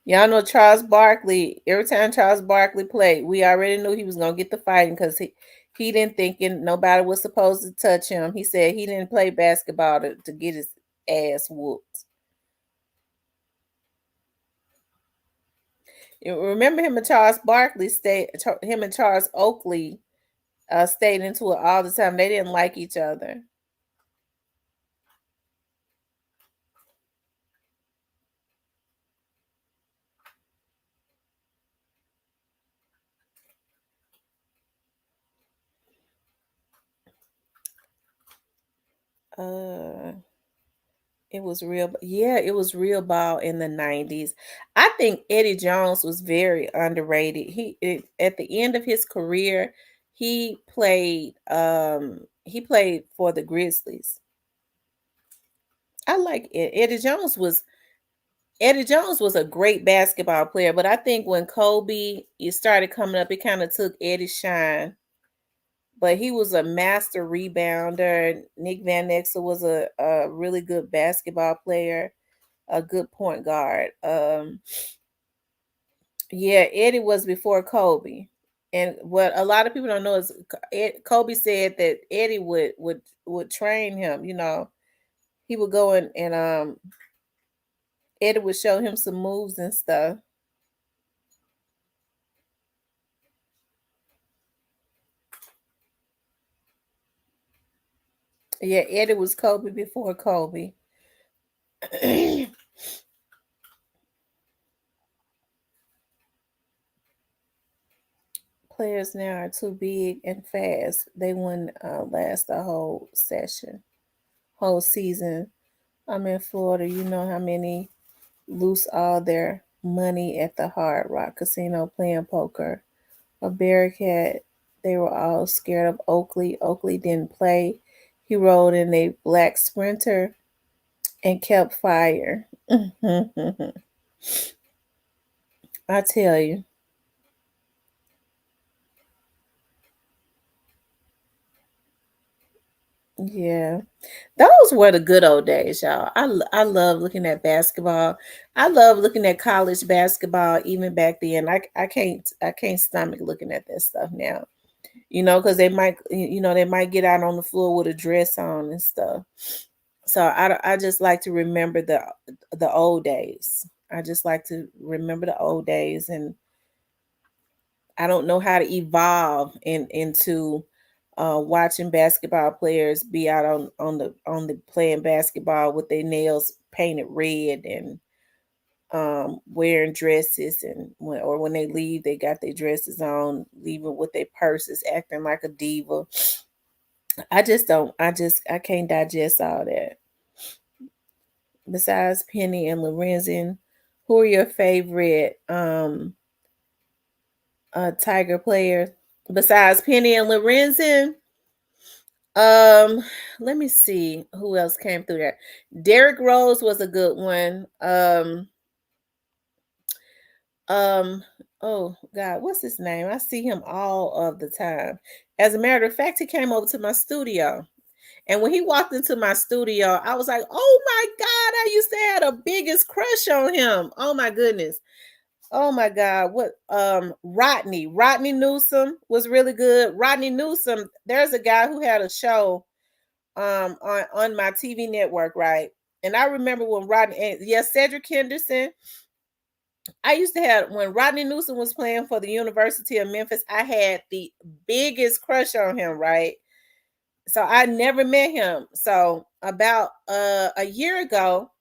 Y'all know Charles Barkley. Every time Charles Barkley played, we already knew he was gonna get the fighting because he didn't think nobody was supposed to touch him. He said he didn't play basketball to get his ass whooped. You remember him and Charles Barkley stayed. Him and Charles Oakley stayed into it all the time. They didn't like each other. Uh, it was real. Yeah, it was real ball in the 90s. I think Eddie Jones was very underrated. At the end of his career, he played for the Grizzlies. I like it. Eddie Jones was a great basketball player, but I think when Kobe it started coming up, it kind of took Eddie's shine. But he was a master rebounder. Nick Van Exel was a really good basketball player, a good point guard. Yeah, Eddie was before Kobe. And what a lot of people don't know is Kobe said that Eddie would train him. He would go and Eddie would show him some moves and stuff. Yeah, Eddie was Kobe before Kobe. Players now are too big and fast. They wouldn't last the whole session, whole season. I'm in Florida. You know how many lose all their money at the Hard Rock Casino playing poker. A Bearcat. They were all scared of Oakley. Oakley didn't play. He rode in a black sprinter and kept fire. I tell you, yeah. Those were the good old days, y'all. I love looking at basketball. I love looking at college basketball even back then. I can't stomach looking at that stuff now. Because they might get out on the floor with a dress on and stuff. So I just like to remember the old days. I just like to remember the old days, and I don't know how to evolve into watching basketball players be out on the playing basketball with their nails painted red and wearing dresses, and when they leave, they got their dresses on, leaving with their purses, acting like a diva. I just don't. I can't digest all that. Besides Penny and Lorenzen, who are your favorite Tiger players? Besides Penny and Lorenzen, um, let me see who else came through there. Derrick Rose was a good one. Um, oh God, what's his name? I see him all of the time. As a matter of fact, he came over to my studio. And when he walked into my studio, I was like, oh my God, I used to have the biggest crush on him. Oh my goodness. Oh my God. What Rodney Newsom was really good. Rodney Newsom, there's a guy who had a show on my TV network, right? And I remember when Cedric Henderson. I used to have when Rodney Newsom was playing for the University of Memphis, I had the biggest crush on him, right? So I never met him. So about a year ago,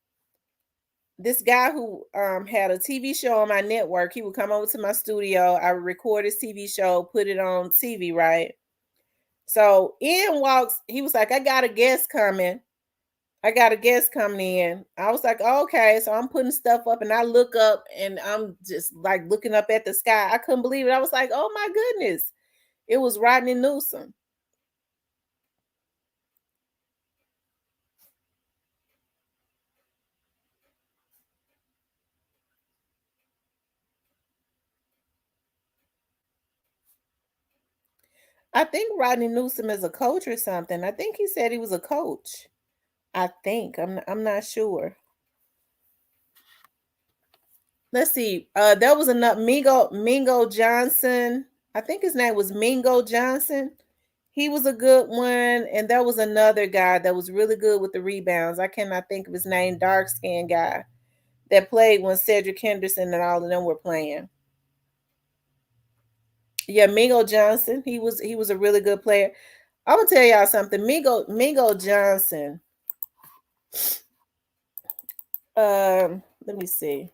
this guy who had a TV show on my network, he would come over to my studio. I would record his TV show, put it on TV, right? So in walks, he was like, I got a guest coming. I got a guest coming in. I was like, okay. So I'm putting stuff up and I look up and I'm just like looking up at the sky. I couldn't believe it. I was like, oh my goodness. It was Rodney Newsom. I think Rodney Newsom is a coach or something. I think he said he was a coach. I think. I'm not sure. Let's see. There was another Mingo Johnson. I think his name was Mingo Johnson. He was a good one. And there was another guy that was really good with the rebounds. I cannot think of his name, dark skinned guy that played when Cedric Henderson and all of them were playing. Yeah, Mingo Johnson. He was a really good player. I'm gonna tell y'all something. Mingo Johnson. Let me see.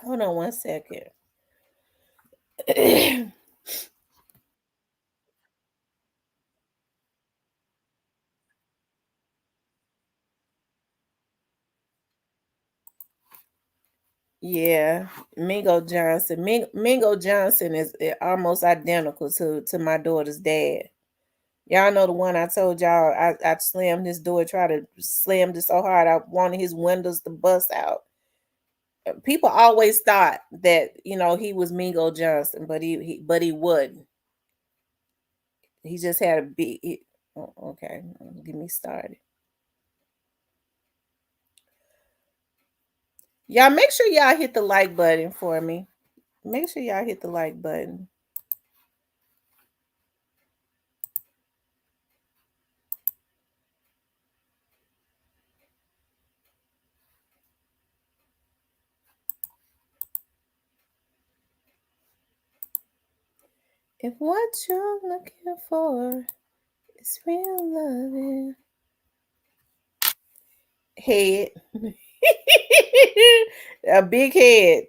Hold on one second. Yeah, Mingo Johnson is almost identical to my daughter's dad. Y'all know the one I told y'all I slammed his door, tried to slam it so hard I wanted his windows to bust out. People always thought that he was Mingo Johnson, but he wouldn't. He just had a big. Oh, okay, get me started. Y'all make sure y'all hit the like button for me. Make sure y'all hit the like button. If what you're looking for is real loving. Head. A big head.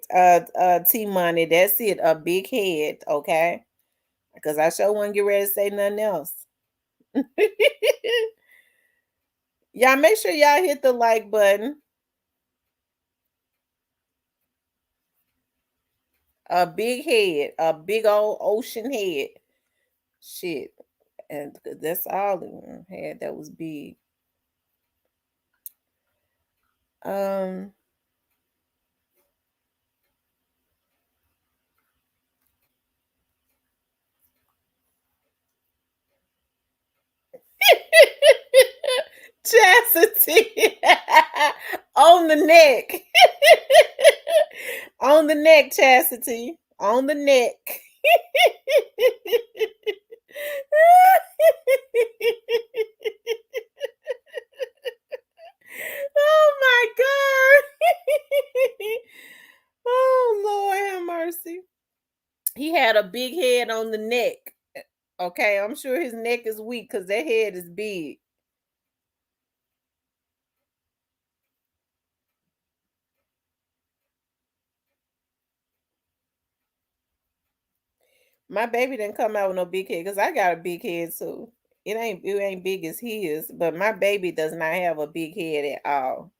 T Money. That's it. A big head. Okay. Because I sure wouldn't get ready to say nothing else. Y'all make sure y'all hit the like button. A big head. A big old ocean head. Shit. And that's all the had that was big. Um Chastity on the neck. On the neck, Chastity. On the neck. Oh my God. Oh Lord have mercy. He had a big head on the neck. Okay, I'm sure his neck is weak because that head is big. My baby didn't come out with no big head because I got a big head too. It ain't big as his, but my baby does not have a big head at all.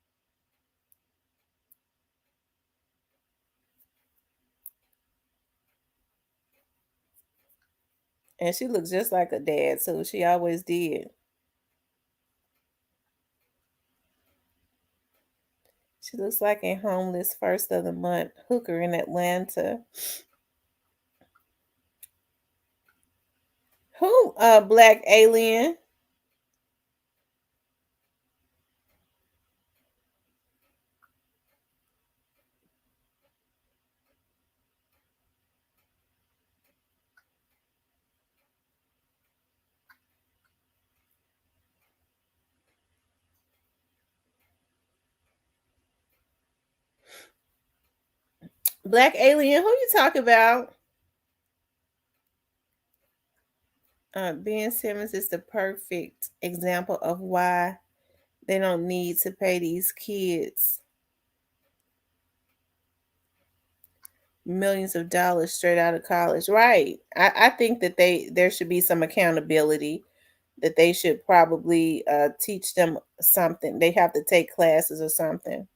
And she looks just like a dad too. She always did. She looks like a homeless first of the month hooker in Atlanta. Who? Black alien. Black alien. Who you talk about? Ben Simmons is the perfect example of why they don't need to pay these kids millions of dollars straight out of college. Right. I think that there should be some accountability, that they should probably teach them something. They have to take classes or something.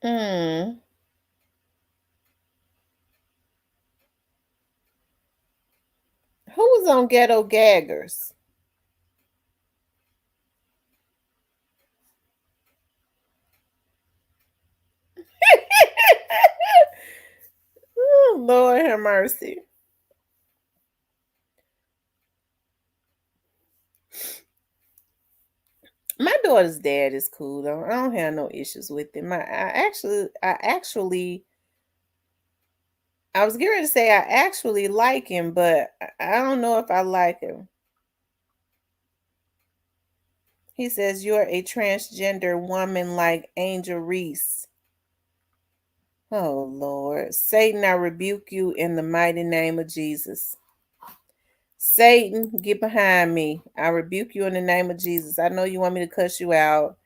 Hmm. Who was on Ghetto Gaggers? Oh, Lord have mercy. My daughter's dad is cool though. I don't have no issues with him. I was getting ready to say I actually like him, but I don't know if I like him. He says you're a transgender woman like Angel Reese. Oh Lord. Satan, I rebuke you in the mighty name of Jesus. Satan, get behind me. I rebuke you in the name of Jesus. I know you want me to cuss you out.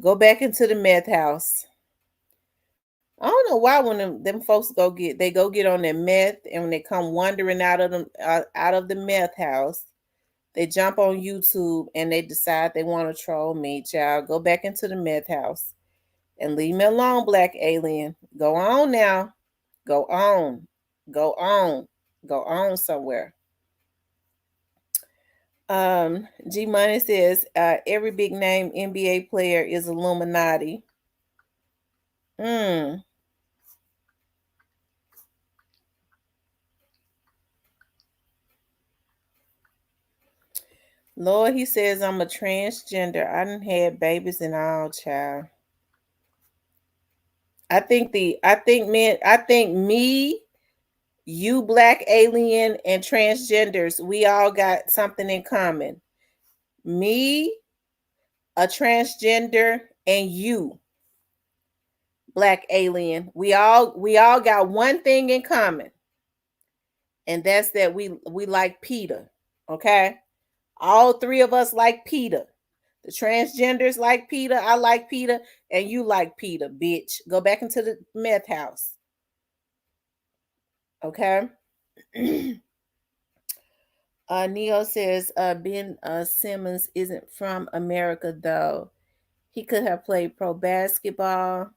Go back into the meth house. I don't know why when them folks go get on their meth, and when they come wandering out of the meth house, they jump on YouTube and they decide they want to troll me. Child, go back into the meth house and leave me alone, black alien. Go on now. Go on. Go on. Go on somewhere. G Money says every big name NBA player is Illuminati. Mm. Lord, he says I'm a transgender. I done had babies and all, child. I think me, you black alien and transgenders, we all got something in common. Me, a transgender, and you, black alien. We all got one thing in common, and that's that we like Peter. Okay? All three of us like Peter. The transgenders like Peter, I like Peter, and you like Peter, bitch. Go back into the meth house. Okay? Neo says Ben Simmons isn't from America though. He could have played pro basketball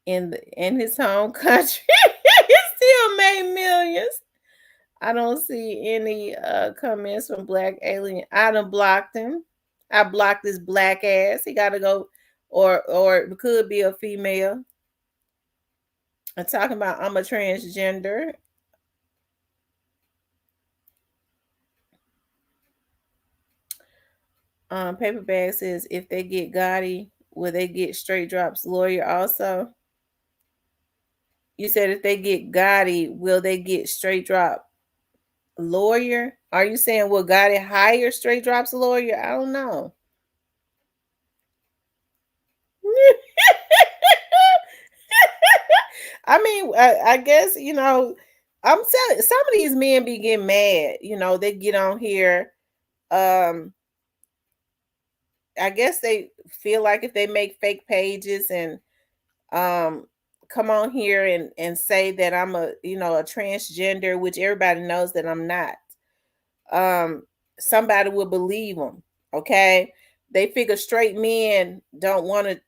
in his home country. He still made millions. I don't see any comments from Black Alien. I done blocked him. I blocked this black ass. He gotta go, or it could be a female. I'm talking about I'm a transgender. Paperback says if they get Gotti, will they get Straight Drops lawyer also? You said if they get Gotti, will they get Straight Drop lawyer? Are you saying will Gotti hire Straight Drops lawyer? I don't know. I mean, I guess I'm telling some of these men be getting mad. They get on here. I guess they feel like if they make fake pages and um come on here and say that I'm a transgender, which everybody knows that I'm not. Um, somebody will believe them. Okay, they figure straight men don't want to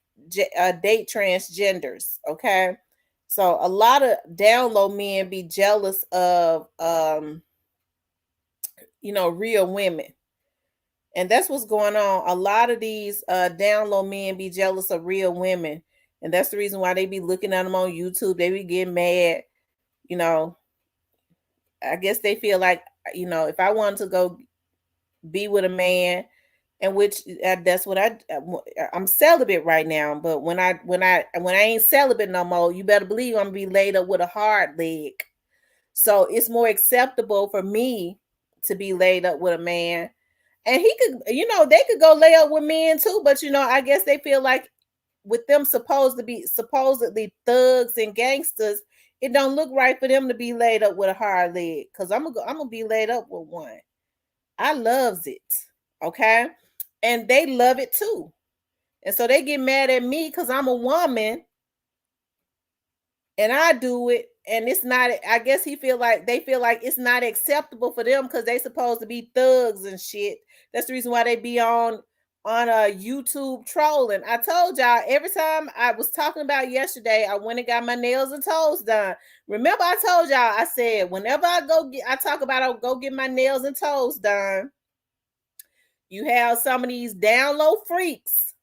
date transgenders. Okay, so a lot of down low men be jealous of real women. And that's what's going on. A lot of these down low men be jealous of real women. And that's the reason why they be looking at them on YouTube. They be getting mad. You know, I guess they feel like, if I wanted to go be with a man, and which that's what I'm celibate right now. But when I ain't celibate no more, you better believe I'm gonna be laid up with a hard leg. So it's more acceptable for me to be laid up with a man. And he could, they could go lay up with men too, but I guess they feel like with them supposedly thugs and gangsters, it don't look right for them to be laid up with a hard leg. Cause I'm gonna be laid up with one. I loves it. Okay. And they love it too. And so they get mad at me because I'm a woman and I do it. And it's not, I guess they feel like it's not acceptable for them because they supposed to be thugs and shit. That's the reason why they be on a YouTube trolling. I told y'all every time I was talking about yesterday, I went and got my nails and toes done. Remember, I told y'all, I said, whenever I talk about I'll go get my nails and toes done. You have some of these down low freaks.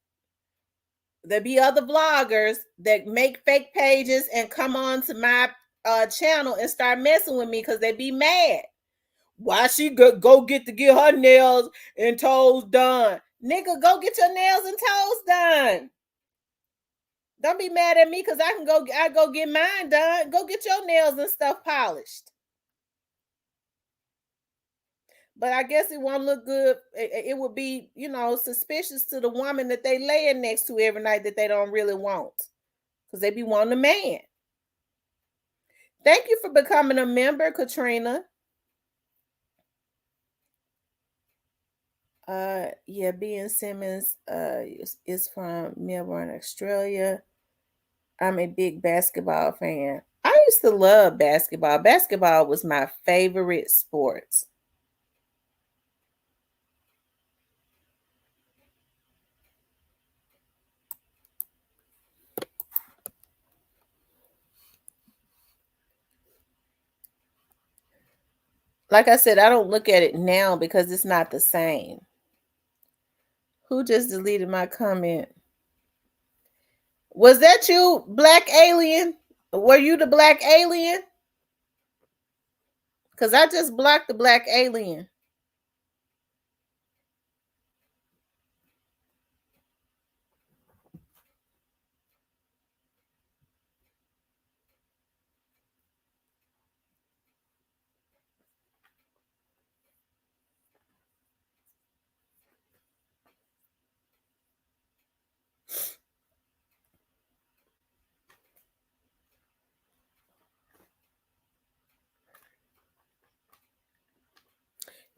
There be other vloggers that make fake pages and come on to my channel and start messing with me because they be mad. Why she go get her nails and toes done? Nigga, go get your nails and toes done. Don't be mad at me because I go get mine done. Go get your nails and stuff polished. But I guess it won't look good. It would be, suspicious to the woman that they laying next to every night that they don't really want. Because they be wanting a man. Thank you for becoming a member, Katrina. Yeah, Ben Simmons is from Melbourne, Australia. I'm a big basketball fan. I used to love basketball. Basketball was my favorite sport. Like I said, I don't look at it now because it's not the same. Who just deleted my comment? Was that you, Black Alien? Were you the Black Alien? Because I just blocked the Black Alien.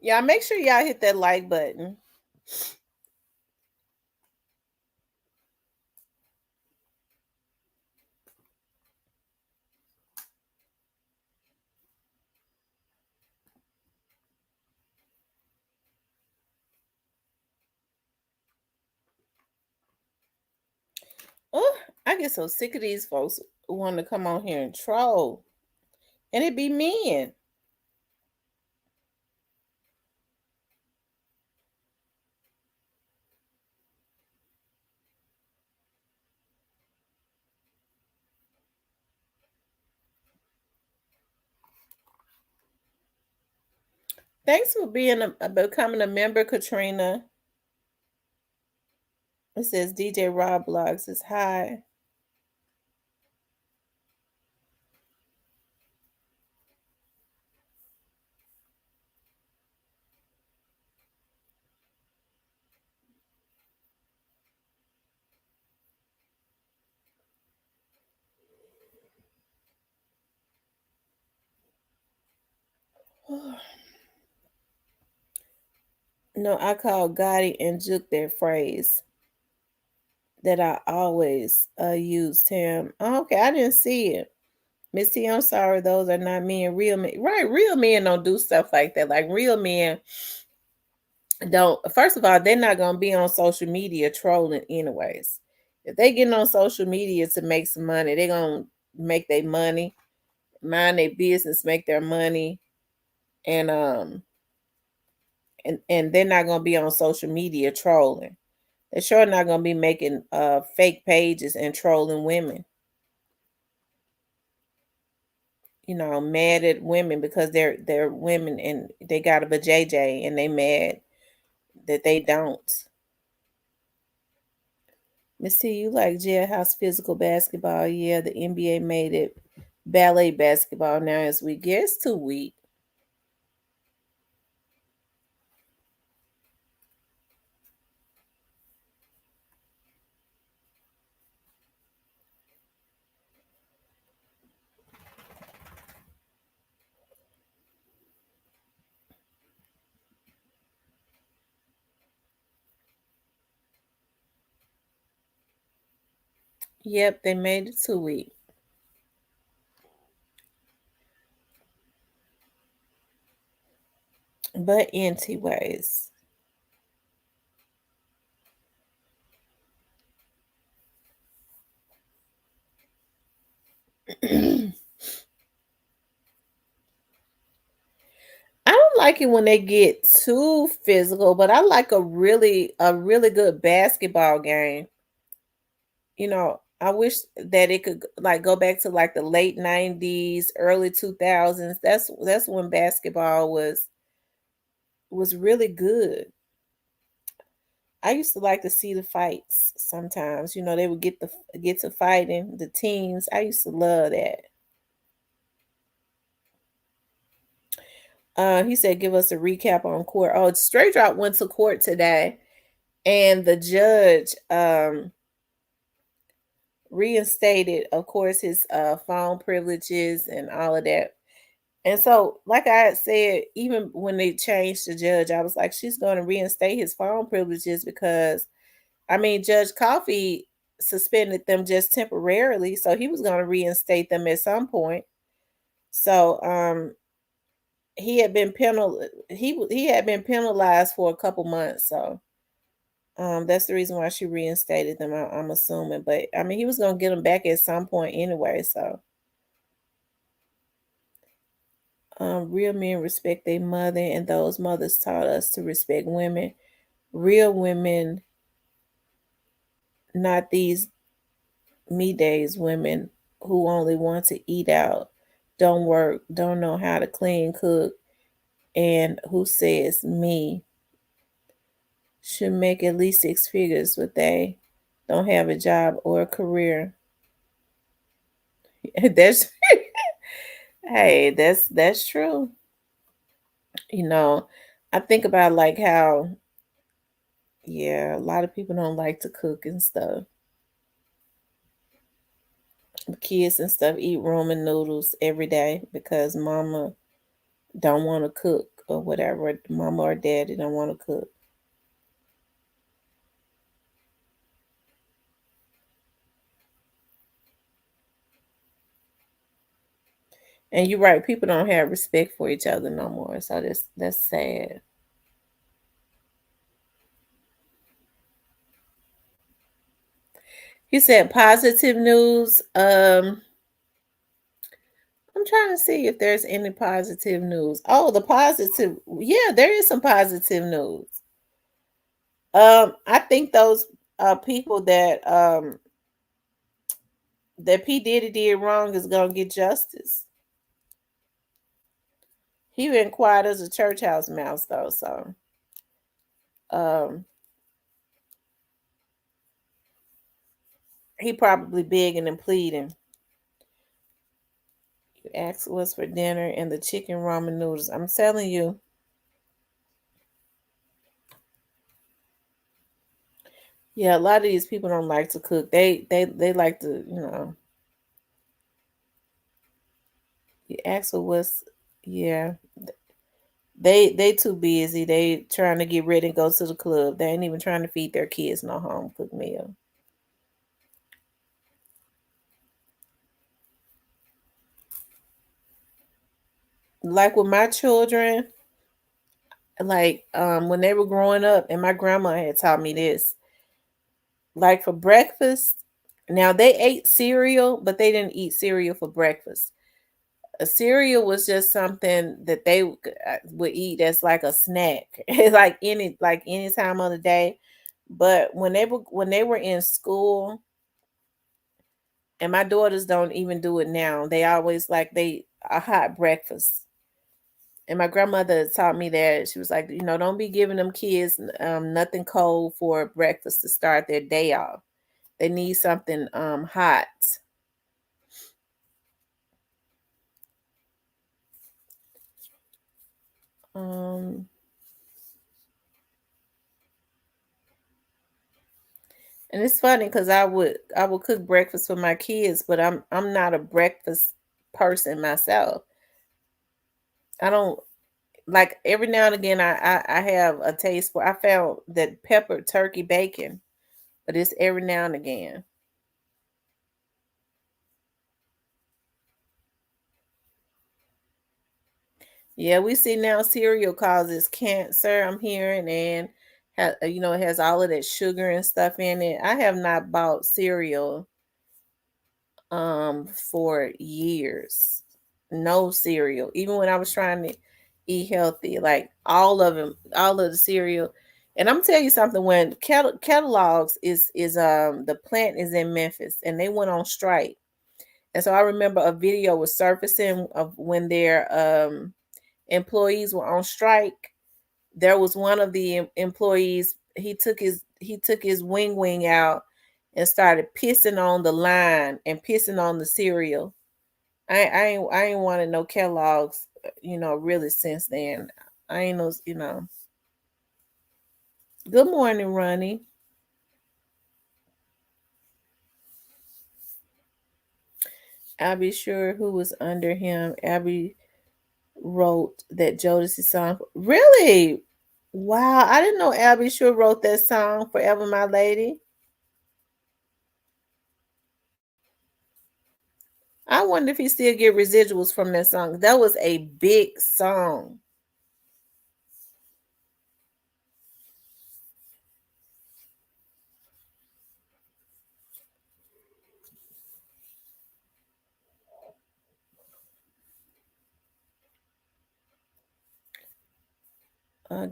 Yeah, make sure y'all hit that like button. Oh, I get so sick of these folks who want to come on here and troll. And it be men. Thanks for becoming a member, Katrina. It says DJ Roblox is high. No, I call Gotti and Juke their phrase that I always use, Tim. Oh, okay, I didn't see it. Missy, I'm sorry, those are not men. Real men, right? Real men don't do stuff like that. Like real men don't. First of all, they're not gonna be on social media trolling anyways. If they getting on social media to make some money, they're gonna make their money, mind their business, make their money, and and they're not gonna be on social media trolling. They're sure not gonna be making fake pages and trolling women. You know, mad at women because they're women and they got a vajayjay and they mad that they don't. Miss T, you like jailhouse physical basketball? Yeah, the NBA made it ballet basketball now as we guess too weak. Yep, they made it too weak. But anyways. I don't like it when they get too physical, but I like a really good basketball game. You know, I wish that it could like go back to like the late 90s, early 2000s. That's when basketball was really good. I used to like to see the fights sometimes. You know, they would get to fighting the teams. I used to love that. He said, give us a recap on court. Oh, Straight Drop went to court today, and the judge reinstated, of course, his phone privileges and all of that. And so, like I had said, even when they changed the judge, I was like, she's going to reinstate his phone privileges because, I mean, Judge Coffey suspended them just temporarily, so he was going to reinstate them at some point. So, he had been he had been penalized for a couple months, so that's the reason why she reinstated them. I'm assuming, but I mean, he was gonna get them back at some point anyway. So, Real men respect their mother, and those mothers taught us to respect women. Real women, not these me days women who only want to eat out, don't work, don't know how to clean, cook, and who says me should make at least six figures, but they don't have a job or a career. That's hey, that's true. You know, I think about like how yeah, a lot of people don't like to cook and stuff. The kids and stuff eat ramen noodles every day because mama don't want to cook or whatever. Mama or daddy don't want to cook. And you're right, people don't have respect for each other no more. So that's sad. He said positive news. I'm trying to see if there's any positive news. Oh, the positive. Yeah, there is some positive news. I think those people that P Diddy did wrong is gonna get justice. He been quiet as a church house mouse though, so um he probably begging and pleading. You asked what's for dinner and the chicken ramen noodles. I'm telling you, yeah, a lot of these people don't like to cook. They like to, you ask for what's yeah. They too busy. They trying to get ready and go to the club. They ain't even trying to feed their kids no home cooked meal. Like with my children, like when they were growing up, and my grandma had taught me this. Like for breakfast, now they ate cereal, but they didn't eat cereal for breakfast. A cereal was just something that they would eat as like a snack, like any time of the day. But when they were in school, and my daughters don't even do it now. They always like they a hot breakfast. And my grandmother taught me that she was like, don't be giving them kids nothing cold for breakfast to start their day off. They need something hot. Um, and it's funny because I would cook breakfast for my kids, but I'm not a breakfast person myself. I don't like every now and again I have a taste for I found that pepper turkey bacon, but it's every now and again. Yeah, we see now cereal causes cancer. I'm hearing, and it has all of that sugar and stuff in it. I have not bought cereal for years. No cereal, even when I was trying to eat healthy, like all of them, all of the cereal. And I'm tell you something. When Kellogg's is the plant is in Memphis, and they went on strike, and so I remember a video was surfacing of when their employees were on strike. There was one of the employees. He took his wing out and started pissing on the line and pissing on the cereal. I ain't wanted no Kellogg's, really since then. I ain't know. Good morning, Ronnie. Abby sure who was under him. Abby wrote that Jodeci song. Really? Wow, I didn't know Abby sure wrote that song, Forever My Lady. I wonder if he still get residuals from that song. That was a big song.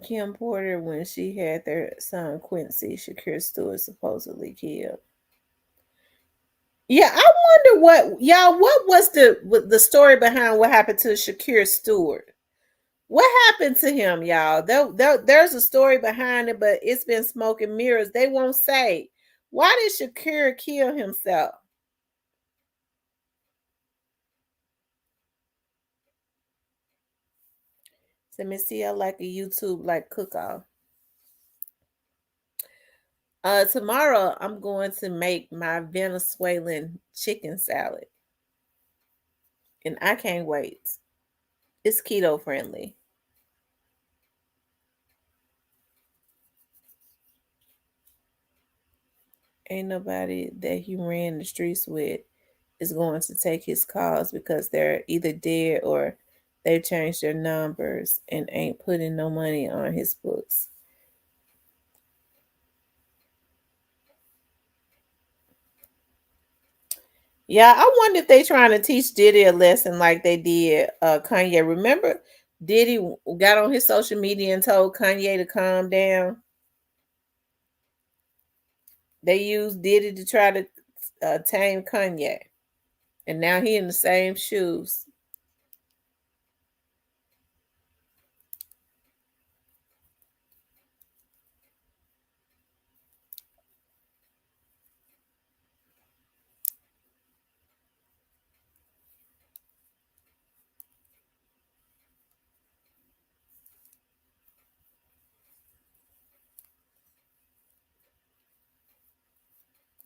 Kim Porter when she had their son Quincy Shakir Stewart supposedly killed. Yeah, I wonder what was the story behind what happened to Shakir Stewart? What happened to him, y'all? There's a story behind it, but it's been smoke and mirrors. They won't say. Why did Shakir kill himself? Let me see. I like a YouTube like cook off. Tomorrow I'm going to make my Venezuelan chicken salad, and I can't wait. It's keto friendly. Ain't nobody that he ran the streets with is going to take his calls because they're either dead or they've changed their numbers and ain't putting no money on his books. Yeah, I wonder if they trying to teach Diddy a lesson like they did Kanye. Remember, Diddy got on his social media and told Kanye to calm down. They used Diddy to try to tame Kanye, and now he in the same shoes.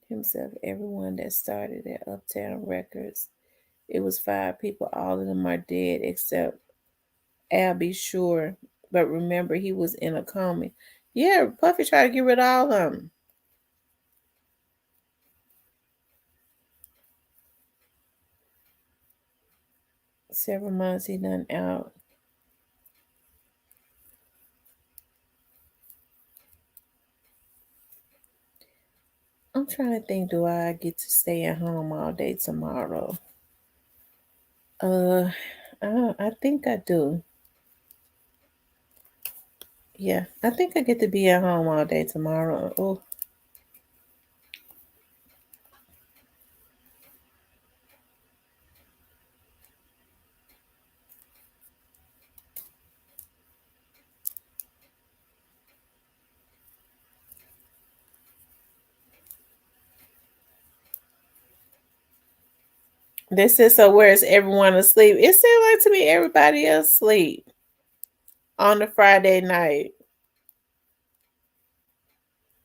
Himself, everyone that started at Uptown Records. It was 5 people. All of them are dead except Albie Shore. But remember, he was in a coma. Yeah, Puffy tried to get rid of all of them. Several months he done out. I'm trying to think, do I get to stay at home all day tomorrow? Uh, I think I do. Yeah, I think I get to be at home all day tomorrow. Oh, this is so. Where's everyone asleep? It seems like to me everybody else asleep on the Friday night.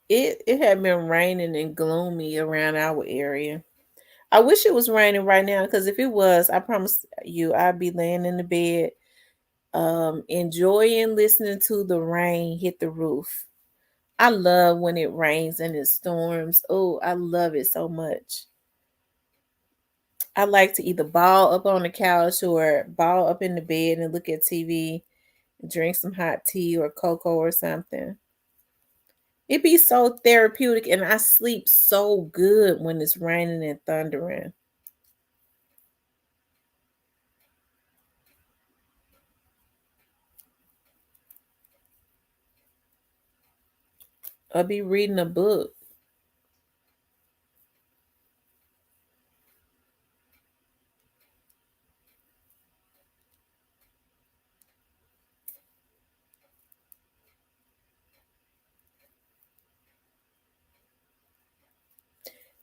It had been raining and gloomy around our area. I wish it was raining right now because if it was, I promise you, I'd be laying in the bed, enjoying listening to the rain hit the roof. I love when it rains and it storms. Oh, I love it so much. I like to either ball up on the couch or ball up in the bed and look at TV, drink some hot tea or cocoa or something. It be so therapeutic, and I sleep so good when it's raining and thundering. I'll be reading a book.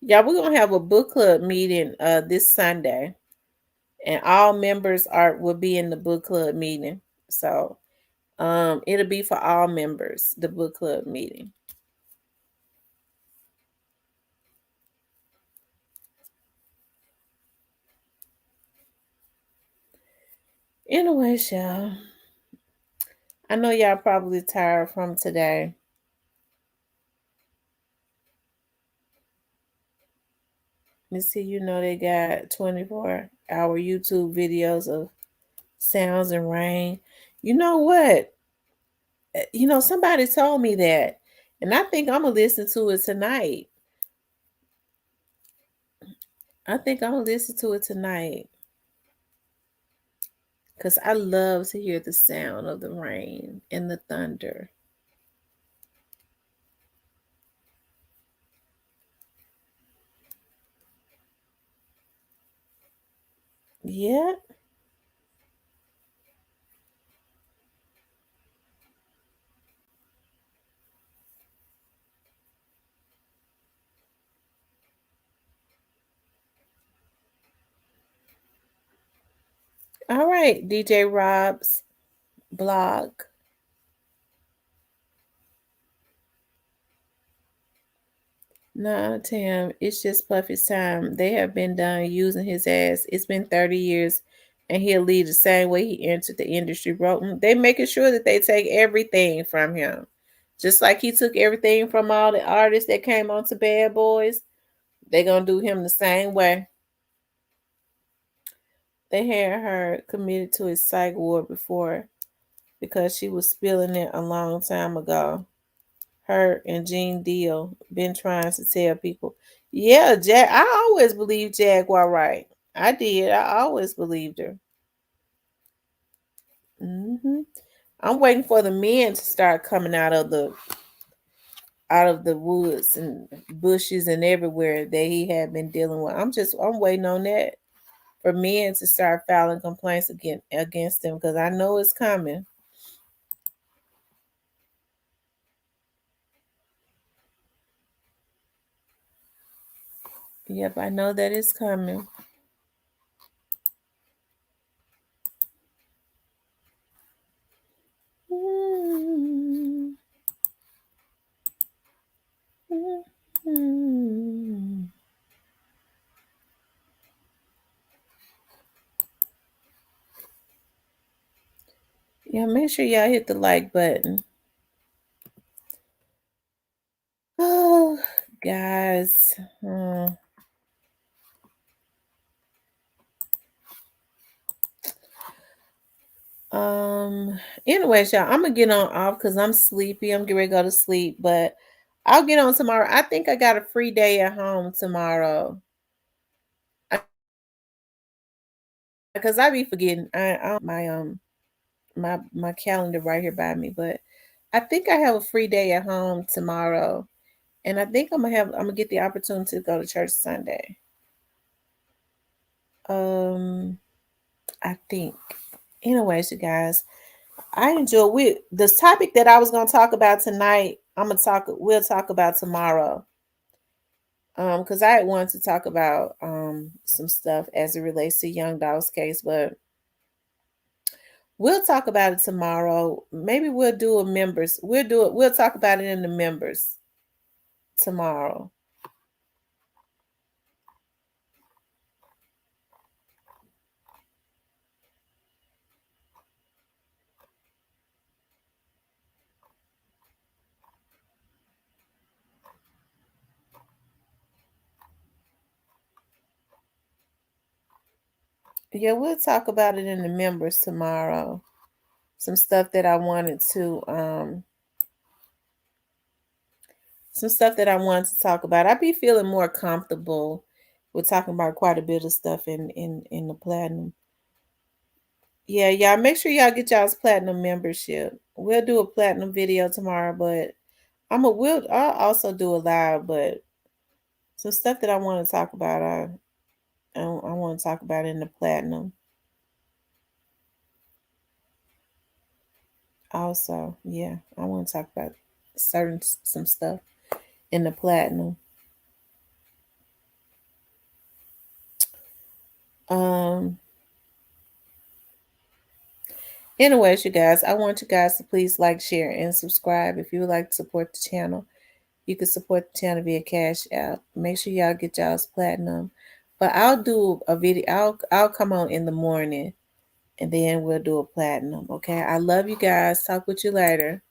Yeah, we're gonna have a book club meeting this Sunday, and all members are will be in the book club meeting. So it'll be for all members, the book club meeting. Anyway, y'all, I know y'all probably tired from today. You see, they got 24-hour YouTube videos of sounds and rain. You know what? Somebody told me that, and I think I'm gonna listen to it tonight. I think I'm gonna listen to it tonight. because I love to hear the sound of the rain and the thunder. Yeah. All right, DJ Rob's blog. Nah, Tam, it's just Puffy's time. They have been done using his ass. It's been 30 years and he'll leave the same way he entered the industry. Bro, they making sure that they take everything from him. Just like he took everything from all the artists that came onto Bad Boys, they gonna do him the same way. They had her committed to his psych ward before because she was spilling it a long time ago. Her and Gene Deal been trying to tell people, yeah, Jack. I always believed Jaguar right. I did. I always believed her. I'm waiting for the men to start coming out of the woods and bushes and everywhere that he had been dealing with. I'm waiting on that for men to start filing complaints against him because I know it's coming. Yep, I know that it's coming. Mm, mm. Yeah, make sure y'all hit the like button. Oh, guys. Um. Anyways, y'all, I'm gonna get on off because I'm sleepy. I'm getting ready to go to sleep, but I'll get on tomorrow. I think I got a free day at home tomorrow because I be forgetting. I don't my calendar right here by me, but I think I have a free day at home tomorrow, and I think I'm gonna get the opportunity to go to church Sunday. Um, I think. Anyways, you guys, I enjoy the topic that I was gonna talk about tonight. We'll talk about tomorrow. Because I had wanted to talk about some stuff as it relates to Young Dolph's case, but we'll talk about it tomorrow. Maybe we'll do a members. We'll do it. We'll talk about it in the members tomorrow. Yeah, we'll talk about it in the members tomorrow. Some stuff that I wanted to some stuff that I wanted to talk about. I'd be feeling more comfortable with talking about quite a bit of stuff in the platinum. Yeah, y'all make sure y'all get y'all's platinum membership. We'll do a platinum video tomorrow, but I'll also do a live, but some stuff that I want to talk about I want to talk about in the platinum also. Yeah, I want to talk about some stuff in the platinum. Um Anyways, you guys, I want you guys to please like, share, and subscribe. If you would like to support the channel, you can support the channel via Cash App. Make sure y'all get y'all's platinum. But I'll do a video. I'll come on in the morning and then we'll do a platinum. Okay. I love you guys. Talk with you later.